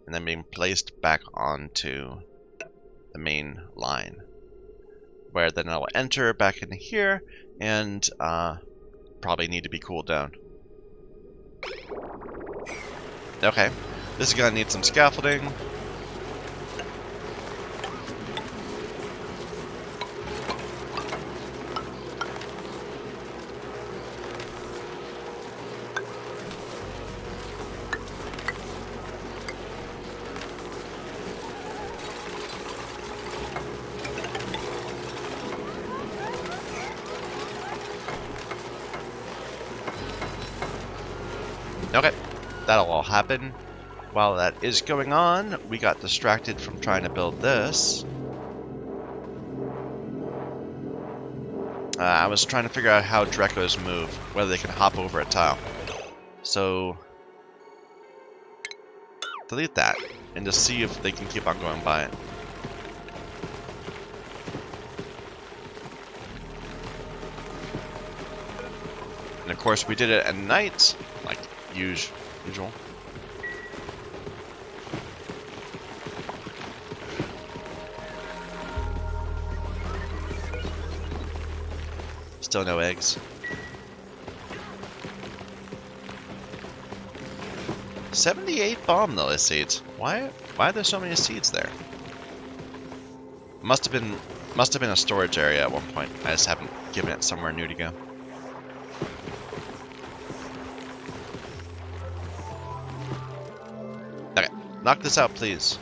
and then being placed back onto the main line, where then it'll enter back into here and probably need to be cooled down. Okay, this is gonna need some scaffolding. Okay, that'll all happen. While that is going on, we got distracted from trying to build this. I was trying to figure out how Drekos move, whether they can hop over a tile. So, delete that, and just see if they can keep on going by it. And of course, we did it at night, like usual. Still no eggs. 78 bomb though, seeds. Why are there so many seeds there? Must have been a storage area at one point. I just haven't given it somewhere new to go. Okay, knock this out, please.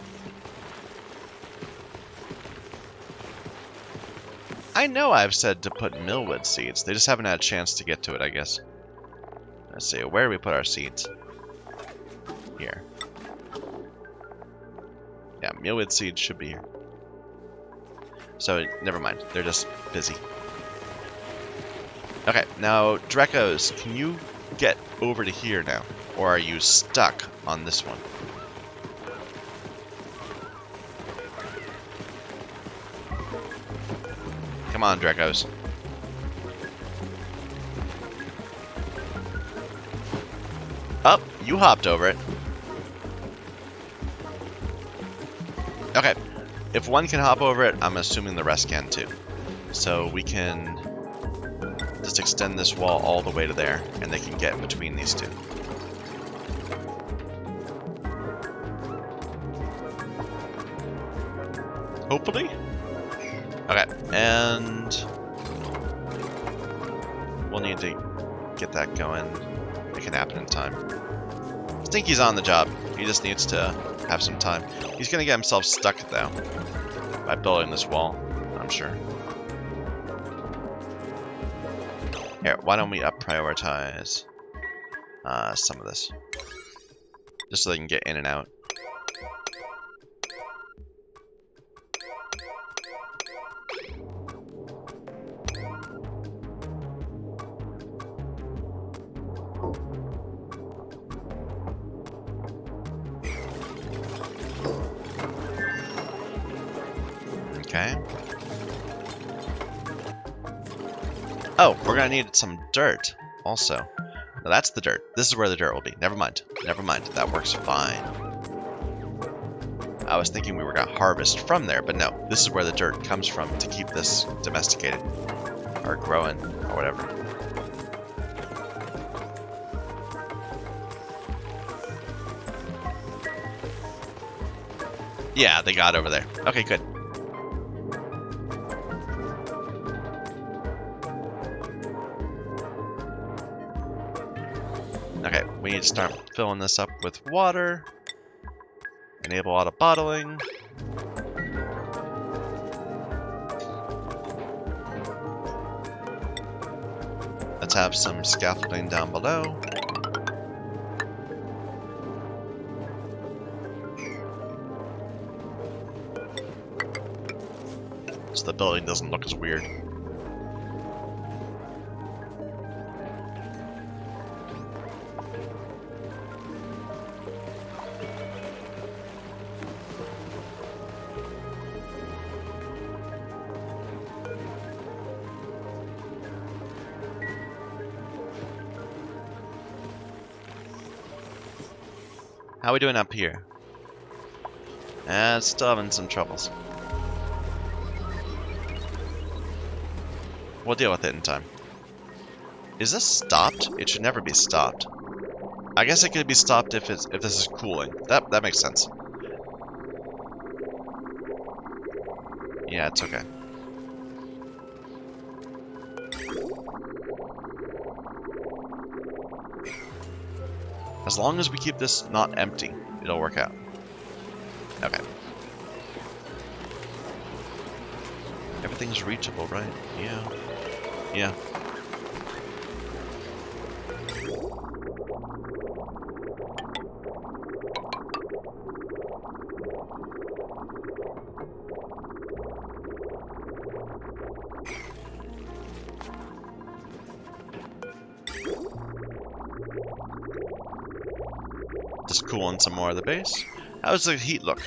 I know I've said to put millwood seeds. They just haven't had a chance to get to it, I guess. Let's see, where do we put our seeds? Here. Yeah, millwood seeds should be here. So, never mind. They're just busy. Okay, now, Drekos, can you get over to here now? Or are you stuck on this one? Come on, Drekos. Oh, you hopped over it. Okay, if one can hop over it, I'm assuming the rest can too. So we can just extend this wall all the way to there, and they can get in between these two. Hopefully. Okay, and we'll need to get that going. It can happen in time. Stinky's on the job. He just needs to have some time. He's gonna get himself stuck though by building this wall, I'm sure. Here, why don't we up prioritize some of this, just so they can get in and out. Okay. Oh, we're gonna need some dirt also. Now that's the dirt. This is where the dirt will be. Never mind. Never mind. That works fine. I was thinking we were gonna harvest from there, but no. This is where the dirt comes from to keep this domesticated. Or growing, or whatever. Yeah, they got over there. Okay, good. Okay, we need to start filling this up with water. Enable auto bottling. Let's have some scaffolding down below. So the building doesn't look as weird. How are we doing up here? Still having some troubles. We'll deal with it in time. Is this stopped? It should never be stopped. I guess it could be stopped if this is cooling. That makes sense. Yeah, it's okay. As long as we keep this not empty, it'll work out. Okay. Everything's reachable, right? Yeah. Yeah. Just cooling some more of the base. How does the heat look?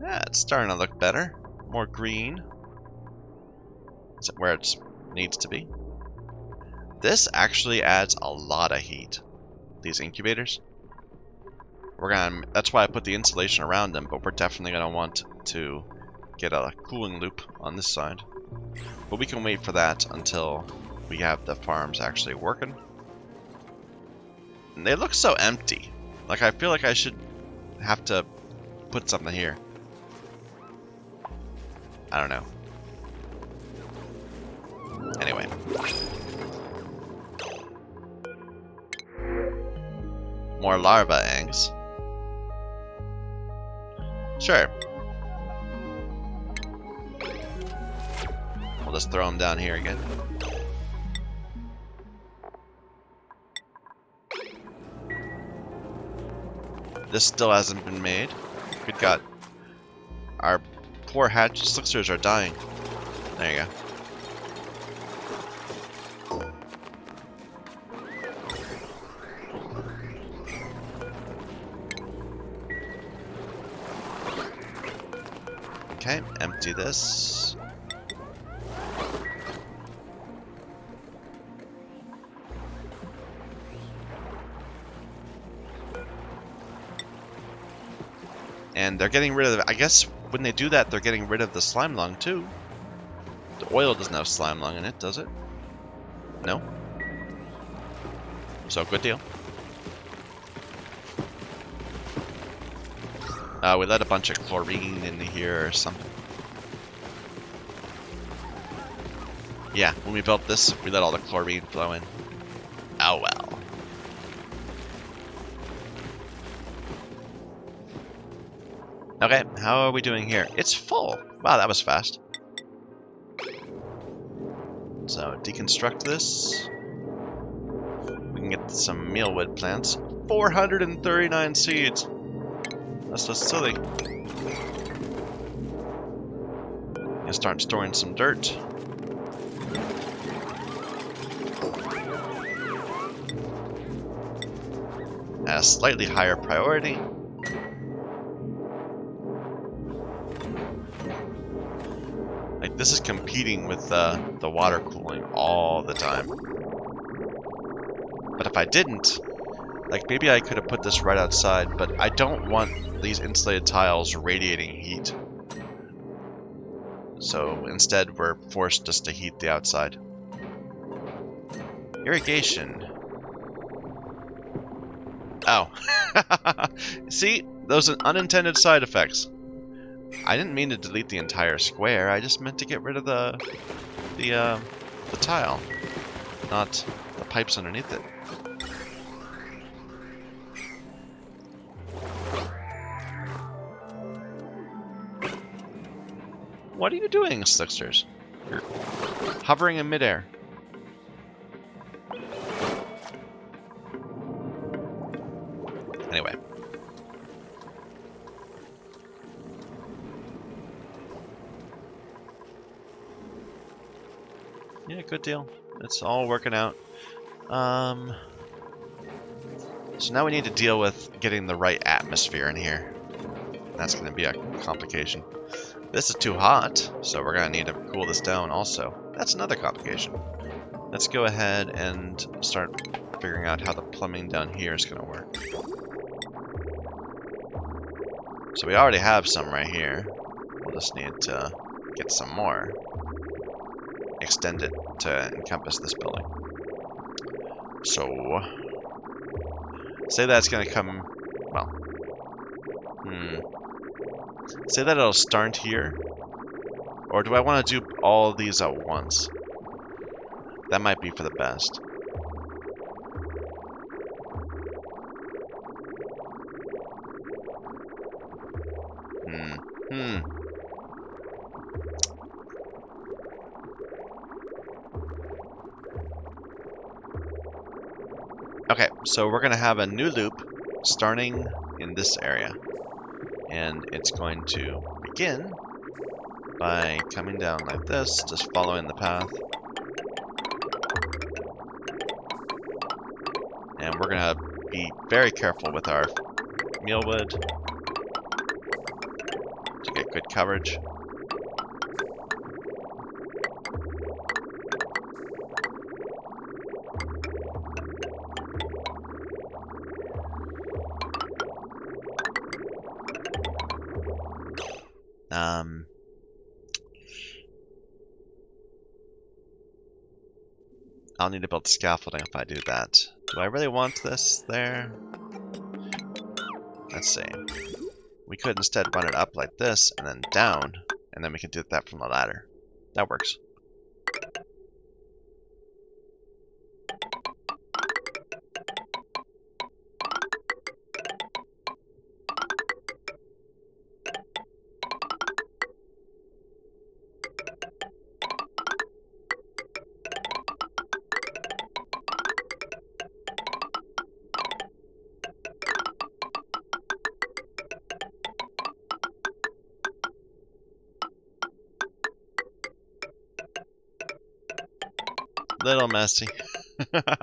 Yeah, it's starting to look better. More green. Is it where it needs to be? This actually adds a lot of heat. These incubators. That's why I put the insulation around them, but we're definitely gonna want to get a cooling loop on this side. But we can wait for that until we have the farms actually working. And they look so empty. Like, I feel like I should have to put something here. I don't know. Anyway. More larva eggs. Sure. We'll just throw them down here again. This still hasn't been made. Good God. Our poor hatch slicksters are dying. There you go. Okay, empty this. And they're getting rid of, I guess when they do that, they're getting rid of the slime lung too. The oil doesn't have slime lung in it, does it? No? So, good deal. We let a bunch of chlorine in here or something. Yeah, when we built this, we let all the chlorine flow in. Oh well. Okay, how are we doing here? It's full! Wow, that was fast. So, deconstruct this. We can get some mealwood plants. 439 seeds! That's just silly. Gonna start storing some dirt. At a slightly higher priority. Like, this is competing with the water cooling all the time. But if I didn't, like, maybe I could have put this right outside, but I don't want these insulated tiles radiating heat. So instead, we're forced just to heat the outside. Irrigation. Oh. See? Those are unintended side effects. I didn't mean to delete the entire square, I just meant to get rid of the tile, not the pipes underneath it. What are you doing, Slicksters? You're hovering in midair. Anyway. Yeah, good deal. It's all working out. So now we need to deal with getting the right atmosphere in here. That's going to be a complication. This is too hot, so we're going to need to cool this down also. That's another complication. Let's go ahead and start figuring out how the plumbing down here is going to work. So we already have some right here. We'll just need to get some more. Extend it to encompass this building. So, say that's going to come, well, say that it'll start here. Or do I want to do all of these at once? That might be for the best. Okay, so we're going to have a new loop starting in this area. And it's going to begin by coming down like this, just following the path. And we're going to be very careful with our mealwood to get good coverage. I'll need to build scaffolding if I do that. Do I really want this there? Let's see. We could instead run it up like this and then down, and then we can do that from the ladder. That works. Little messy. Okay,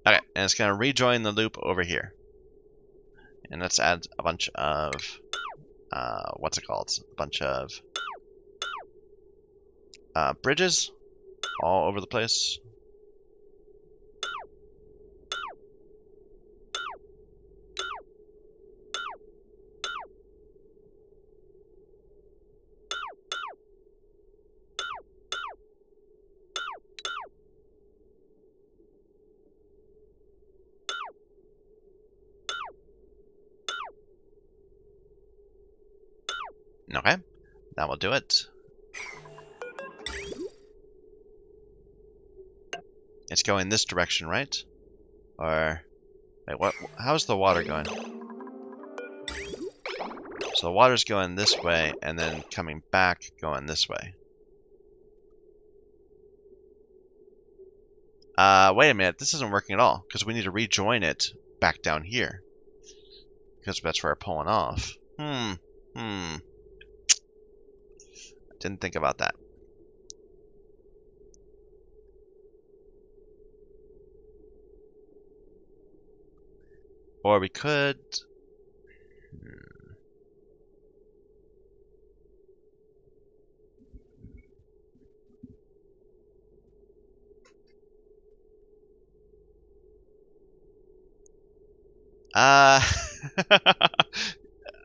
and it's going to rejoin the loop over here. And let's add a bunch of, what's it called? A bunch of bridges all over the place. Okay, that will do it. It's going this direction, right? Or, wait, what? How's the water going? So the water's going this way, and then coming back, going this way. Wait a minute, this isn't working at all, because we need to rejoin it back down here. Because that's where we're pulling off. Didn't think about that. Or we could...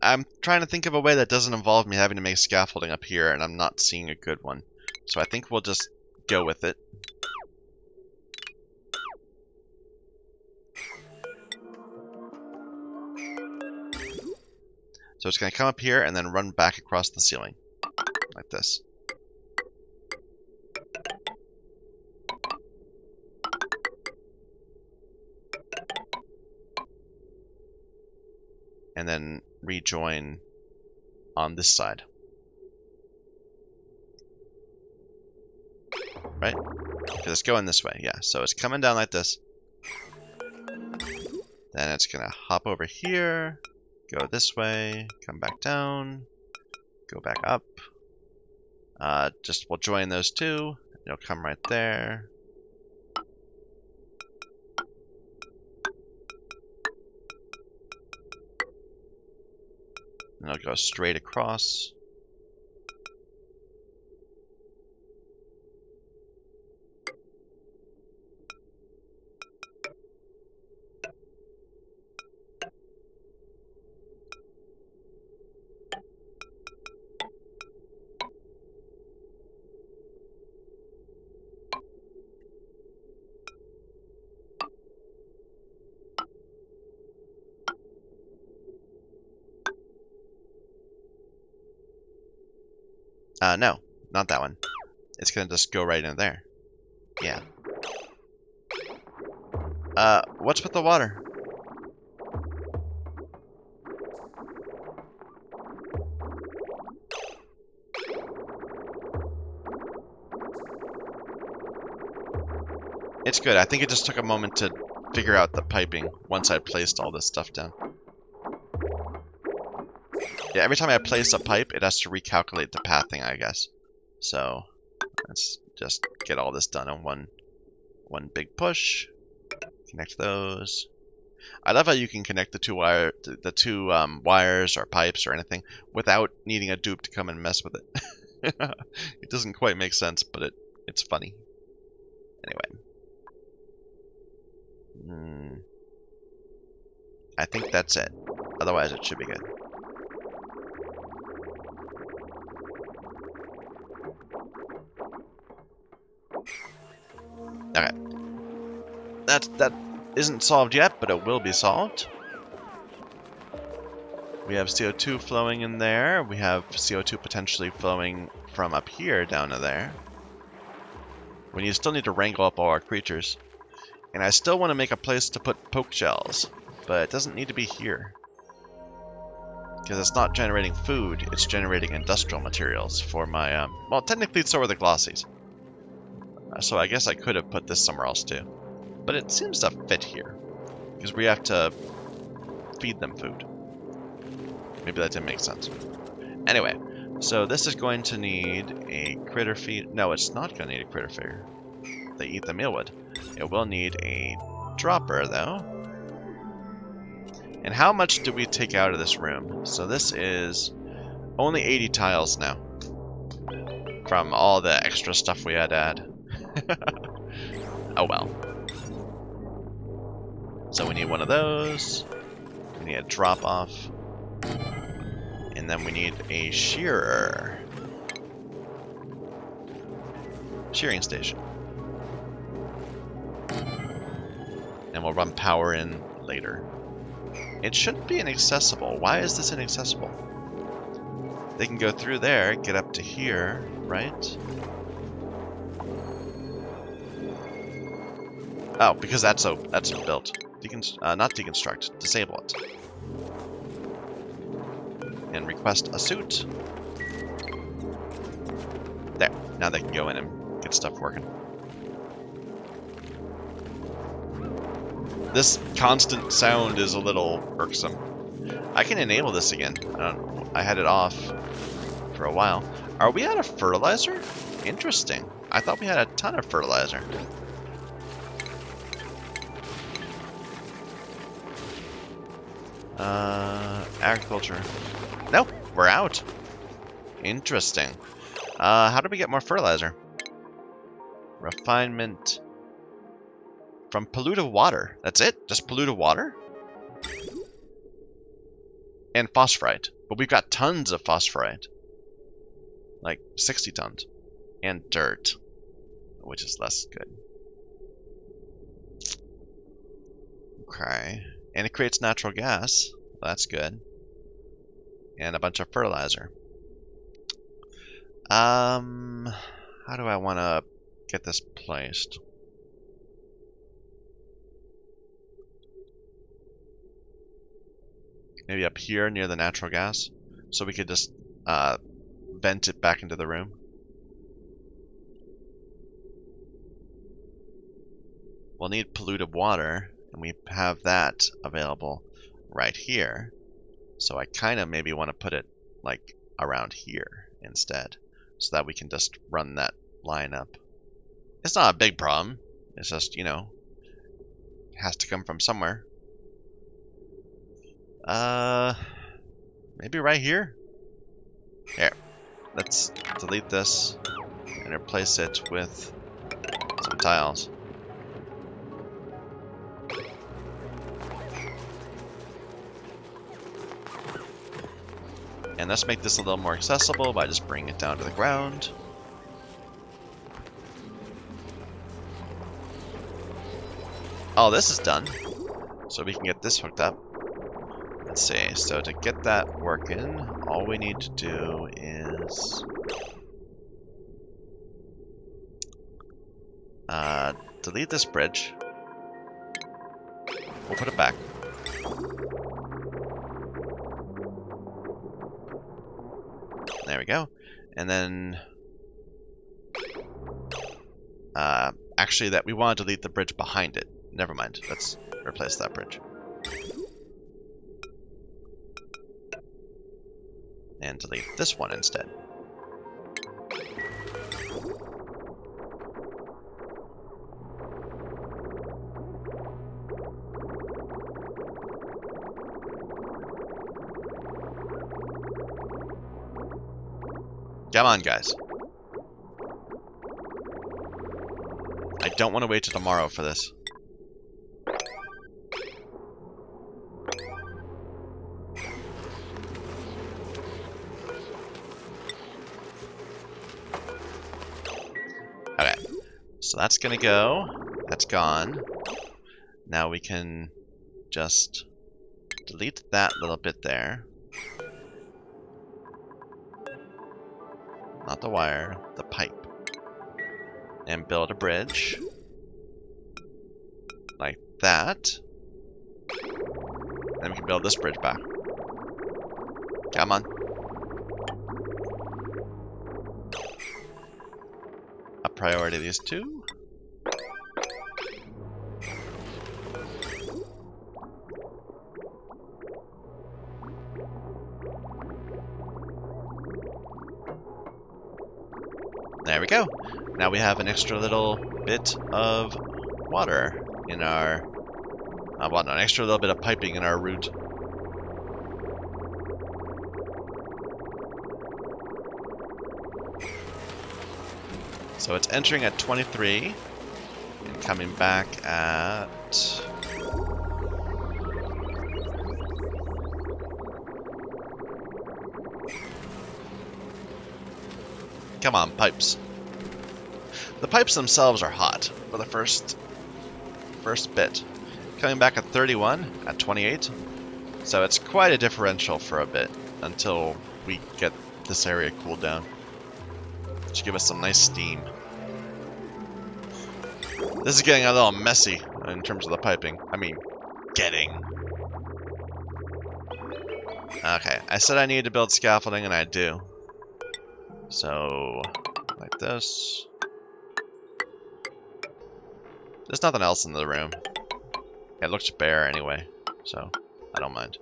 I'm trying to think of a way that doesn't involve me having to make scaffolding up here, and I'm not seeing a good one. So I think we'll just go with it. So it's going to come up here and then run back across the ceiling. Like this. And then rejoin on this side. right? Because it's going this way, yeah. So it's coming down like this. Then it's gonna hop over here, go this way, come back down, go back up. We'll join those two. It'll come right there. And it'll go straight across. No, not that one. It's gonna just go right in there. Yeah. What's with the water? It's good. I think it just took a moment to figure out the piping once I placed all this stuff down. Yeah, every time I place a pipe, it has to recalculate the pathing, I guess. So, let's just get all this done in one big push. Connect those. I love how you can connect the two wires or pipes or anything without needing a dupe to come and mess with it. It doesn't quite make sense, but it's funny. Anyway. I think that's it. Otherwise, it should be good. Okay. That isn't solved yet, but it will be solved. We have CO2 flowing in there. We have CO2 potentially flowing from up here down to there. We still need to wrangle up all our creatures. And I still want to make a place to put poke shells, but it doesn't need to be here. Because it's not generating food, it's generating industrial materials for my, well, technically so are the glossies. So I guess I could have put this somewhere else too. But it seems to fit here. Because we have to feed them food. Maybe that didn't make sense. Anyway, so this is going to need a critter feed. No, it's not going to need a critter feeder. They eat the mealwood. It will need a dropper, though. And how much do we take out of this room? So this is only 80 tiles now. From all the extra stuff we had to add. Oh well. So we need one of those. We need a drop-off. And then we need a shearer. Shearing station. And we'll run power in later. It shouldn't be inaccessible. Why is this inaccessible? They can go through there, get up to here, right? Oh, because that's built. Not deconstruct. Disable it. And request a suit. There. Now they can go in and get stuff working. This constant sound is a little irksome. I can enable this again. I had it off for a while. Are we out of fertilizer? Interesting. I thought we had a ton of fertilizer. Agriculture. Nope, we're out. Interesting. How do we get more fertilizer? Refinement. From polluted water. That's it? Just polluted water? And phosphorite. But we've got tons of phosphorite. Like 60 tons. And dirt. Which is less good. Okay. And it creates natural gas. That's good. And a bunch of fertilizer. How do I want to get this placed? Maybe up here near the natural gas, so we could just vent it back into the room. we'll need polluted water, and we have that available right here. So I kind of maybe want to put it like around here instead, so that we can just run that line up. It's not a big problem. It's just, you know, it has to come from somewhere. Maybe right here? Here. Let's delete this and replace it with some tiles. And let's make this a little more accessible by just bringing it down to the ground. Oh, this is done. So we can get this hooked up. Let's see. So to get that working, all we need to do is delete this bridge. We'll put it back. There we go. And then actually that we want to delete the bridge behind it. Never mind. Let's replace that bridge. And delete this one instead. Come on, guys. I don't want to wait till tomorrow for this. Okay, so that's gonna go. That's gone. Now we can just delete that little bit there. Not the wire, the pipe. And build a bridge. Like that. Then we can build this bridge back. Come on. A priority these two. There we go. Now we have an extra little bit of water in our... well, an extra little bit of piping in our route. So it's entering at 23 and coming back at... Come on, pipes. The pipes themselves are hot for the first bit. Coming back at 31, at 28. So it's quite a differential for a bit until we get this area cooled down. Should give us some nice steam. This is getting a little messy in terms of the piping. I mean, getting. Okay, I said I needed to build scaffolding, and I do. So, like this. There's nothing else in the room. It looks bare anyway, so I don't mind.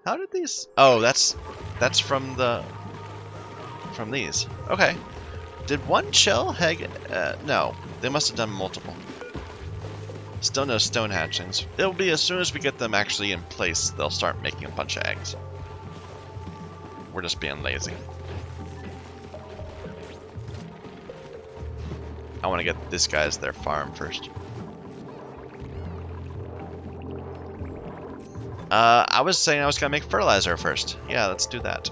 How did these... Oh, that's from these. Okay. Did one shell hang... no. They must have done multiple. Still no stone hatchings. It'll be as soon as we get them actually in place, they'll start making a bunch of eggs. We're just being lazy. I want to get this guy's their farm first. I was saying I was going to make fertilizer first. Yeah, let's do that.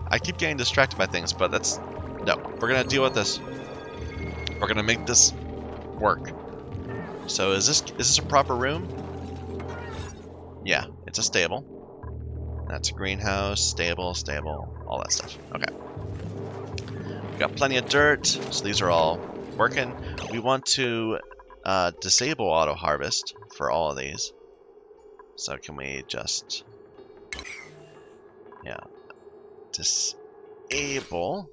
I keep getting distracted by things, but that's... No, we're going to deal with this. We're going to make this work. So is this a proper room? Yeah, it's a stable. That's a greenhouse, stable, all that stuff. Okay. We got plenty of dirt, so these are all working. We want to disable auto harvest for all of these. So can we just... Yeah. able...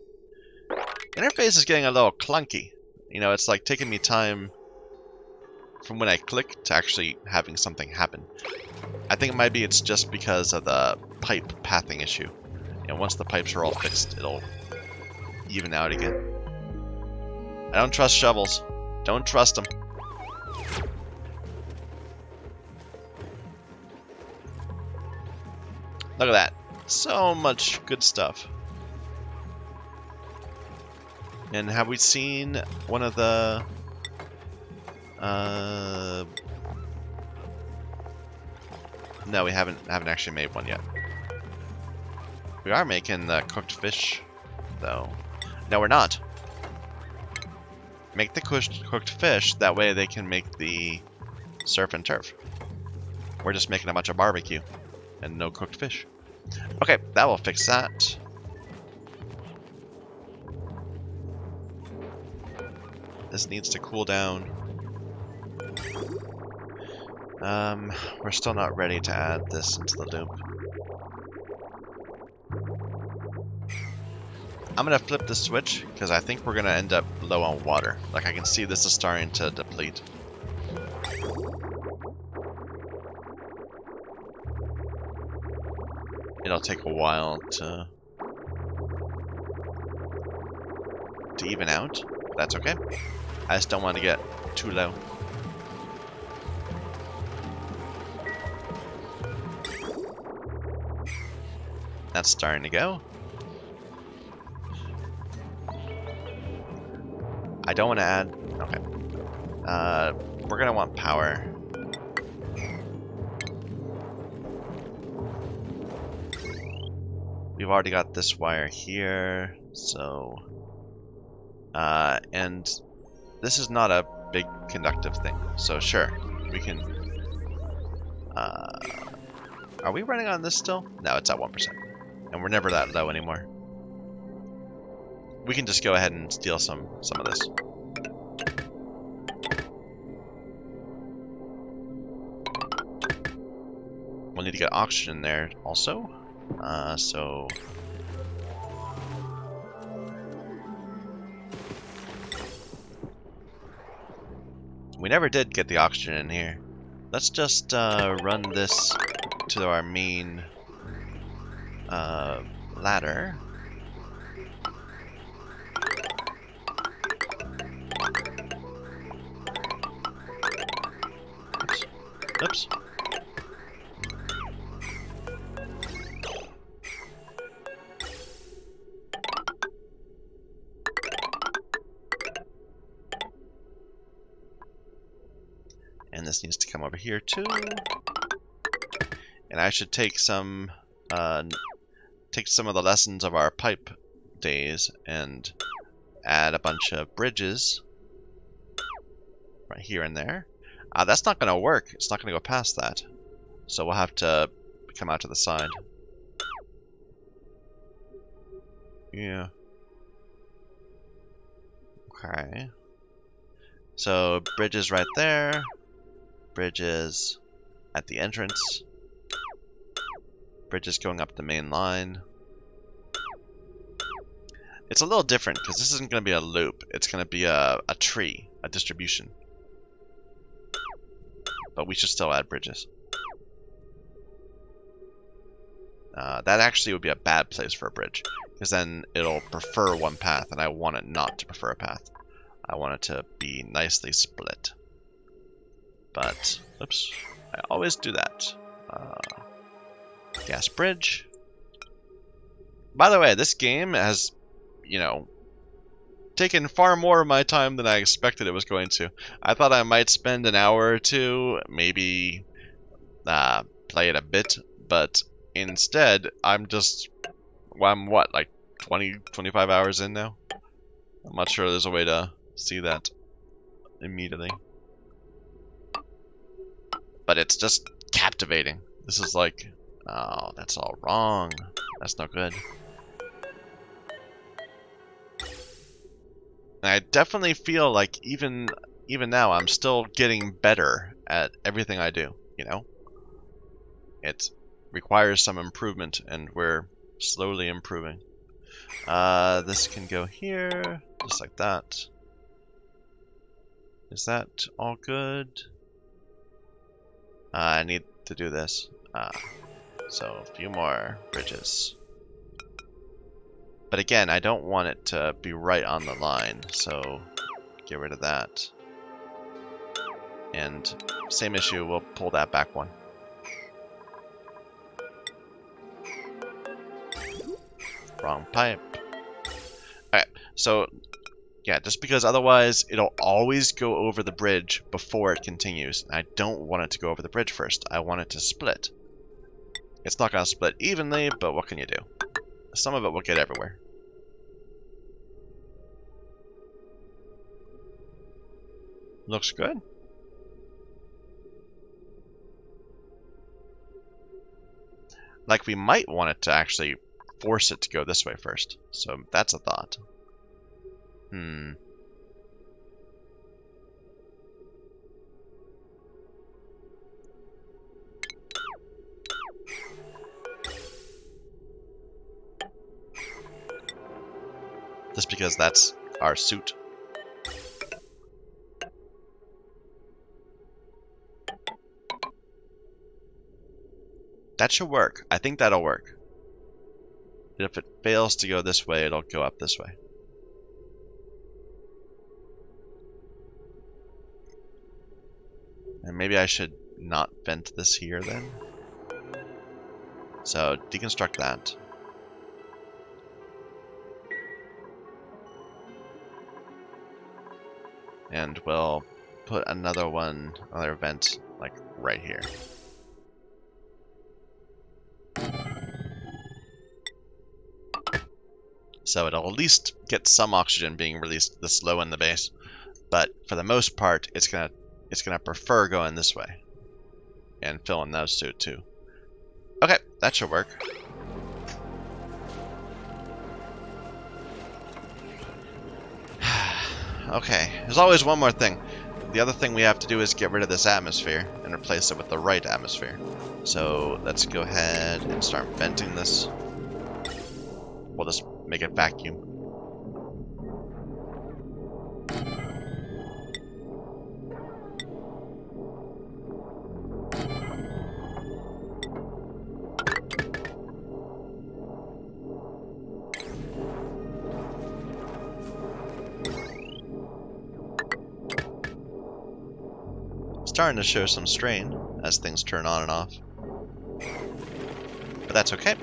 Interface is getting a little clunky. You know, it's like taking me time from when I click to actually having something happen. I think maybe it's just because of the pipe pathing issue. And once the pipes are all fixed, it'll even out again. I don't trust shovels. Don't trust them. Look at that. So much good stuff. And have we seen one of the... No, we haven't actually made one yet. We are making the cooked fish, though. No, we're not. Make the cooked fish, that way they can make the surf and turf. We're just making a bunch of barbecue and no cooked fish. Okay, that will fix that. This needs to cool down. We're still not ready to add this into the loop. I'm gonna flip the switch because I think we're gonna end up low on water. Like, I can see this is starting to deplete. It'll take a while to even out. That's okay. I just don't want to get too low. That's starting to go. I don't want to add... Okay. We're going to want power. We've already got this wire here, so... and this is not a big conductive thing, so sure, we can... are we running on this still? No, it's at 1%. And we're never that low anymore. We can just go ahead and steal some of this. We'll need to get oxygen there also. So... We never did get the oxygen in here. Let's just run this to our main ladder. Oops. And this needs to come over here too. And I should take some of the lessons of our pipe days and add a bunch of bridges right here and there. That's not going to work. It's not going to go past that. So we'll have to come out to the side. Yeah. Okay. So bridges right there. Bridges at the entrance. Bridges going up the main line. It's a little different because this isn't going to be a loop. It's going to be a tree, a distribution. But we should still add bridges. That actually would be a bad place for a bridge, because then it'll prefer one path, and I want it not to prefer a path. I want it to be nicely split. But, oops, I always do that. Gas bridge. By the way, this game has, you know, taken far more of my time than I expected it was going to. I thought I might spend an hour or two, maybe play it a bit, but instead, I'm what, like 20, 25 hours in now? I'm not sure there's a way to see that immediately. But it's just captivating. This is like, oh, that's all wrong. That's not good. And I definitely feel like even now I'm still getting better at everything I do, you know? It requires some improvement, and we're slowly improving. This can go here, just like that. Is that all good? I need to do this. So a few more bridges. But again, I don't want it to be right on the line, so get rid of that. And same issue, we'll pull that back one. Wrong pipe. Alright, so yeah, just because otherwise it'll always go over the bridge before it continues. I don't want it to go over the bridge first. I want it to split. It's not going to split evenly, but what can you do? Some of it will get everywhere. Looks good. Like, we might want it to actually force it to go this way first. So that's a thought. Just because that's our suit. That should work. I think that'll work. If it fails to go this way, it'll go up this way. And maybe I should not vent this here then. So deconstruct that. And we'll put another vent like right here. So it'll at least get some oxygen being released this low in the base, but for the most part, it's gonna prefer going this way and filling those too. Okay, that should work. Okay, there's always one more thing. The other thing we have to do is get rid of this atmosphere and replace it with the right atmosphere. So let's go ahead and start venting this. We'll just make it vacuum. Starting to show some strain as things turn on and off. But that's okay.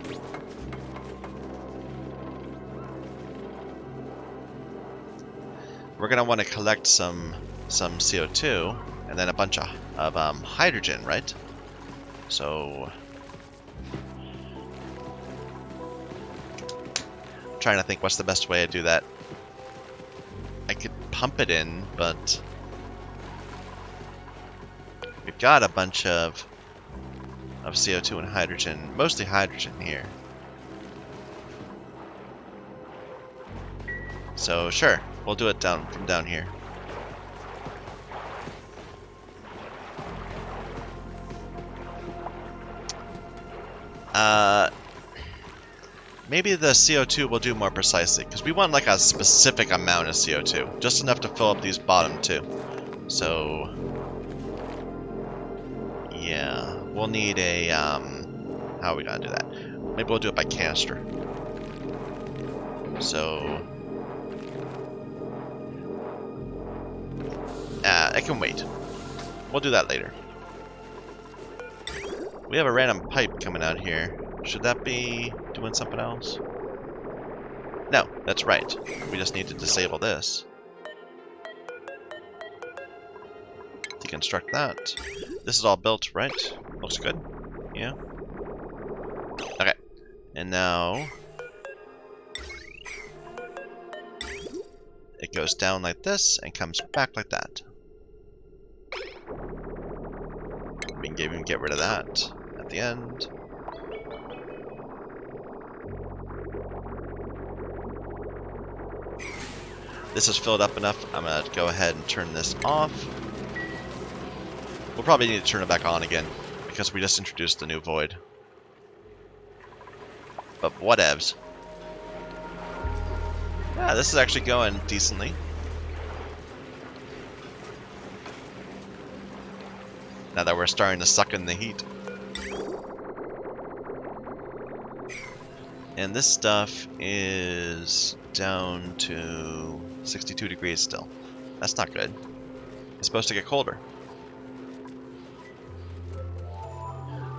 We're going to want to collect some CO2 and then a bunch of hydrogen, right? So I'm trying to think what's the best way to do that. I could pump it in, but we've got a bunch of CO2 and hydrogen, mostly hydrogen here. So sure, we'll do it from down here. Maybe the CO2 will do more precisely, because we want like a specific amount of CO2, just enough to fill up these bottom two. So yeah, we'll need a how are we gonna do that? Maybe we'll do it by canister. So it can wait. We'll do that later. We have a random pipe coming out here. Should that be doing something else? No, that's right. We just need to disable this. Deconstruct that. This is all built, right? Looks good. Yeah. Okay. And now it goes down like this and comes back like that. We can even get rid of that at the end. This is filled up enough. I'm going to go ahead and turn this off. We'll probably need to turn it back on again because we just introduced the new void. But whatevs. Yeah, this is actually going decently. Now that we're starting to suck in the heat. And this stuff is down to 62 degrees still. That's not good. It's supposed to get colder.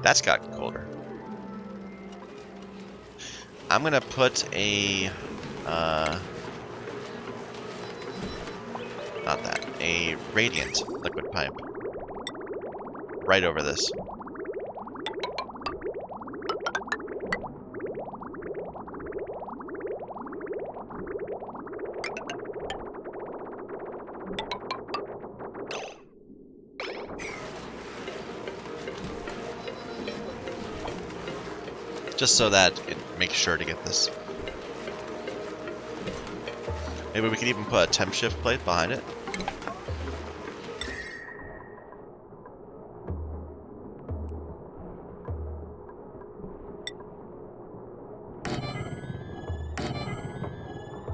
That's gotten colder. I'm gonna put a not that, a radiant liquid pipe right over this. Just so that it makes sure to get this. Maybe we could even put a temp shift plate behind it.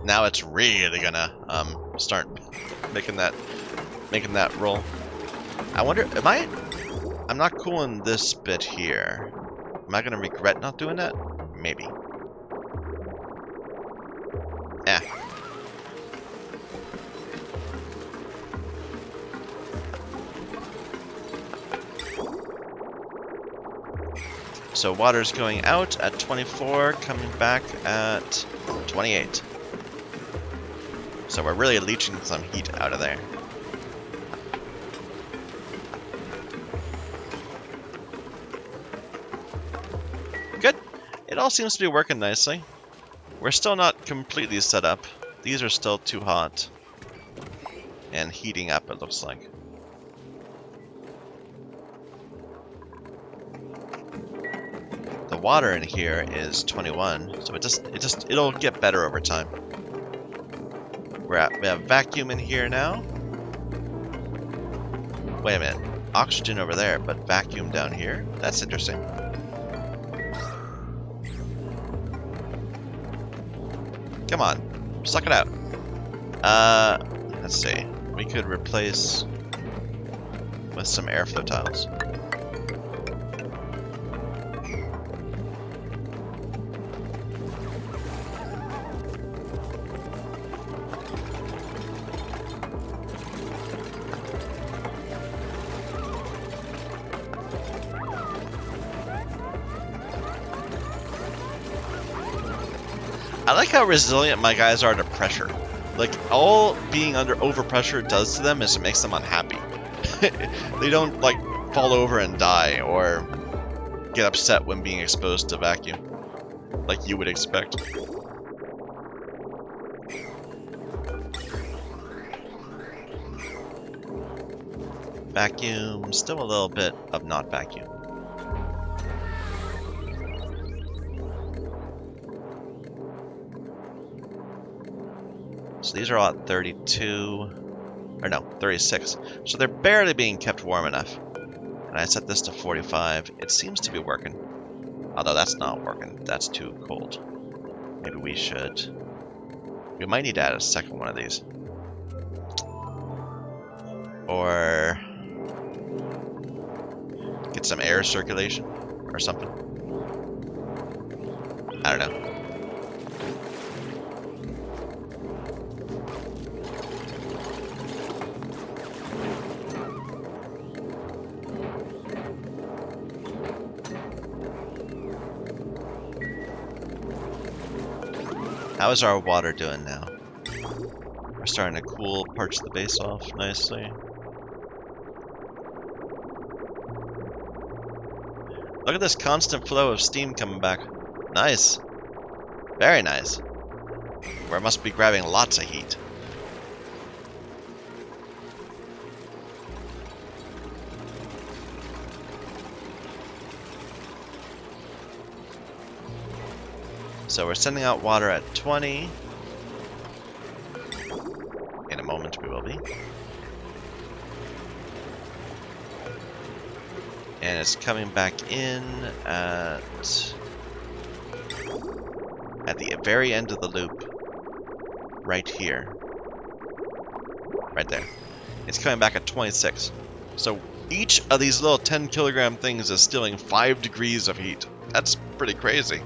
Now it's really gonna start making that roll. I wonder, I'm not cooling this bit here. Am I gonna regret not doing that? Maybe. Eh. So water's going out at 24, coming back at 28. So we're really leaching some heat out of there. Good. It all seems to be working nicely. We're still not completely set up. These are still too hot. And heating up, it looks like. The water in here is 21, so it'll get better over time. We have vacuum in here now. Wait a minute. Oxygen over there, but vacuum down here? That's interesting. Come on. Suck it out. Let's see. We could replace with some airflow tiles. I like how resilient my guys are to pressure. Like, all being under overpressure does to them is it makes them unhappy. They don't, like, fall over and die or get upset when being exposed to vacuum, like you would expect. Vacuum, still a little bit of not vacuum. So these are all at 32, or no, 36. So they're barely being kept warm enough. And I set this to 45. It seems to be working. Although that's not working. That's too cold. Maybe we should... We might need to add a second one of these. Or... get some air circulation or something. I don't know. How is our water doing now? We're starting to cool parts of the base off nicely. Look at this constant flow of steam coming back. Nice. Very nice. Where it must be grabbing lots of heat. So we're sending out water at 20. In a moment we will be. And it's coming back in at the very end of the loop. right here. Right there. It's coming back at 26. So each of these little 10 kilogram things is stealing 5 degrees of heat. That's pretty crazy.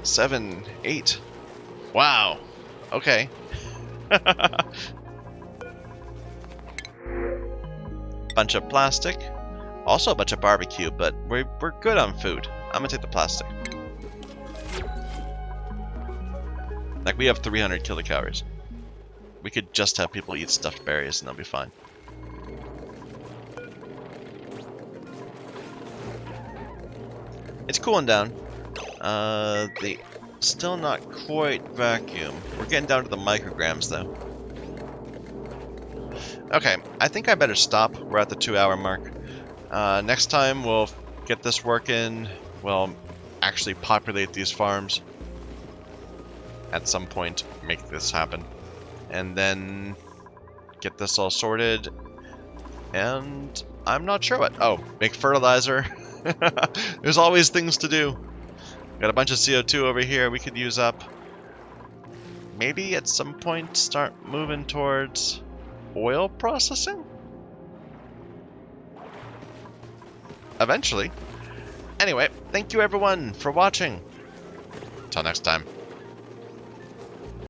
7, 8. Wow. Okay. Bunch of plastic. Also a bunch of barbecue, but we're good on food. I'm gonna take the plastic. Like, we have 300 kilocalories. We could just have people eat stuffed berries and they'll be fine. It's cooling down. They still not quite vacuum. We're getting down to the micrograms though. Okay, I think I better stop. We're at the 2-hour mark. Next time we'll get this working. We'll actually populate these farms. At some point, make this happen. And then get this all sorted. And I'm not sure what. Oh, make fertilizer. There's always things to do. Got a bunch of CO2 over here we could use up. Maybe at some point start moving towards oil processing? Eventually. Anyway, thank you everyone for watching. Till next time.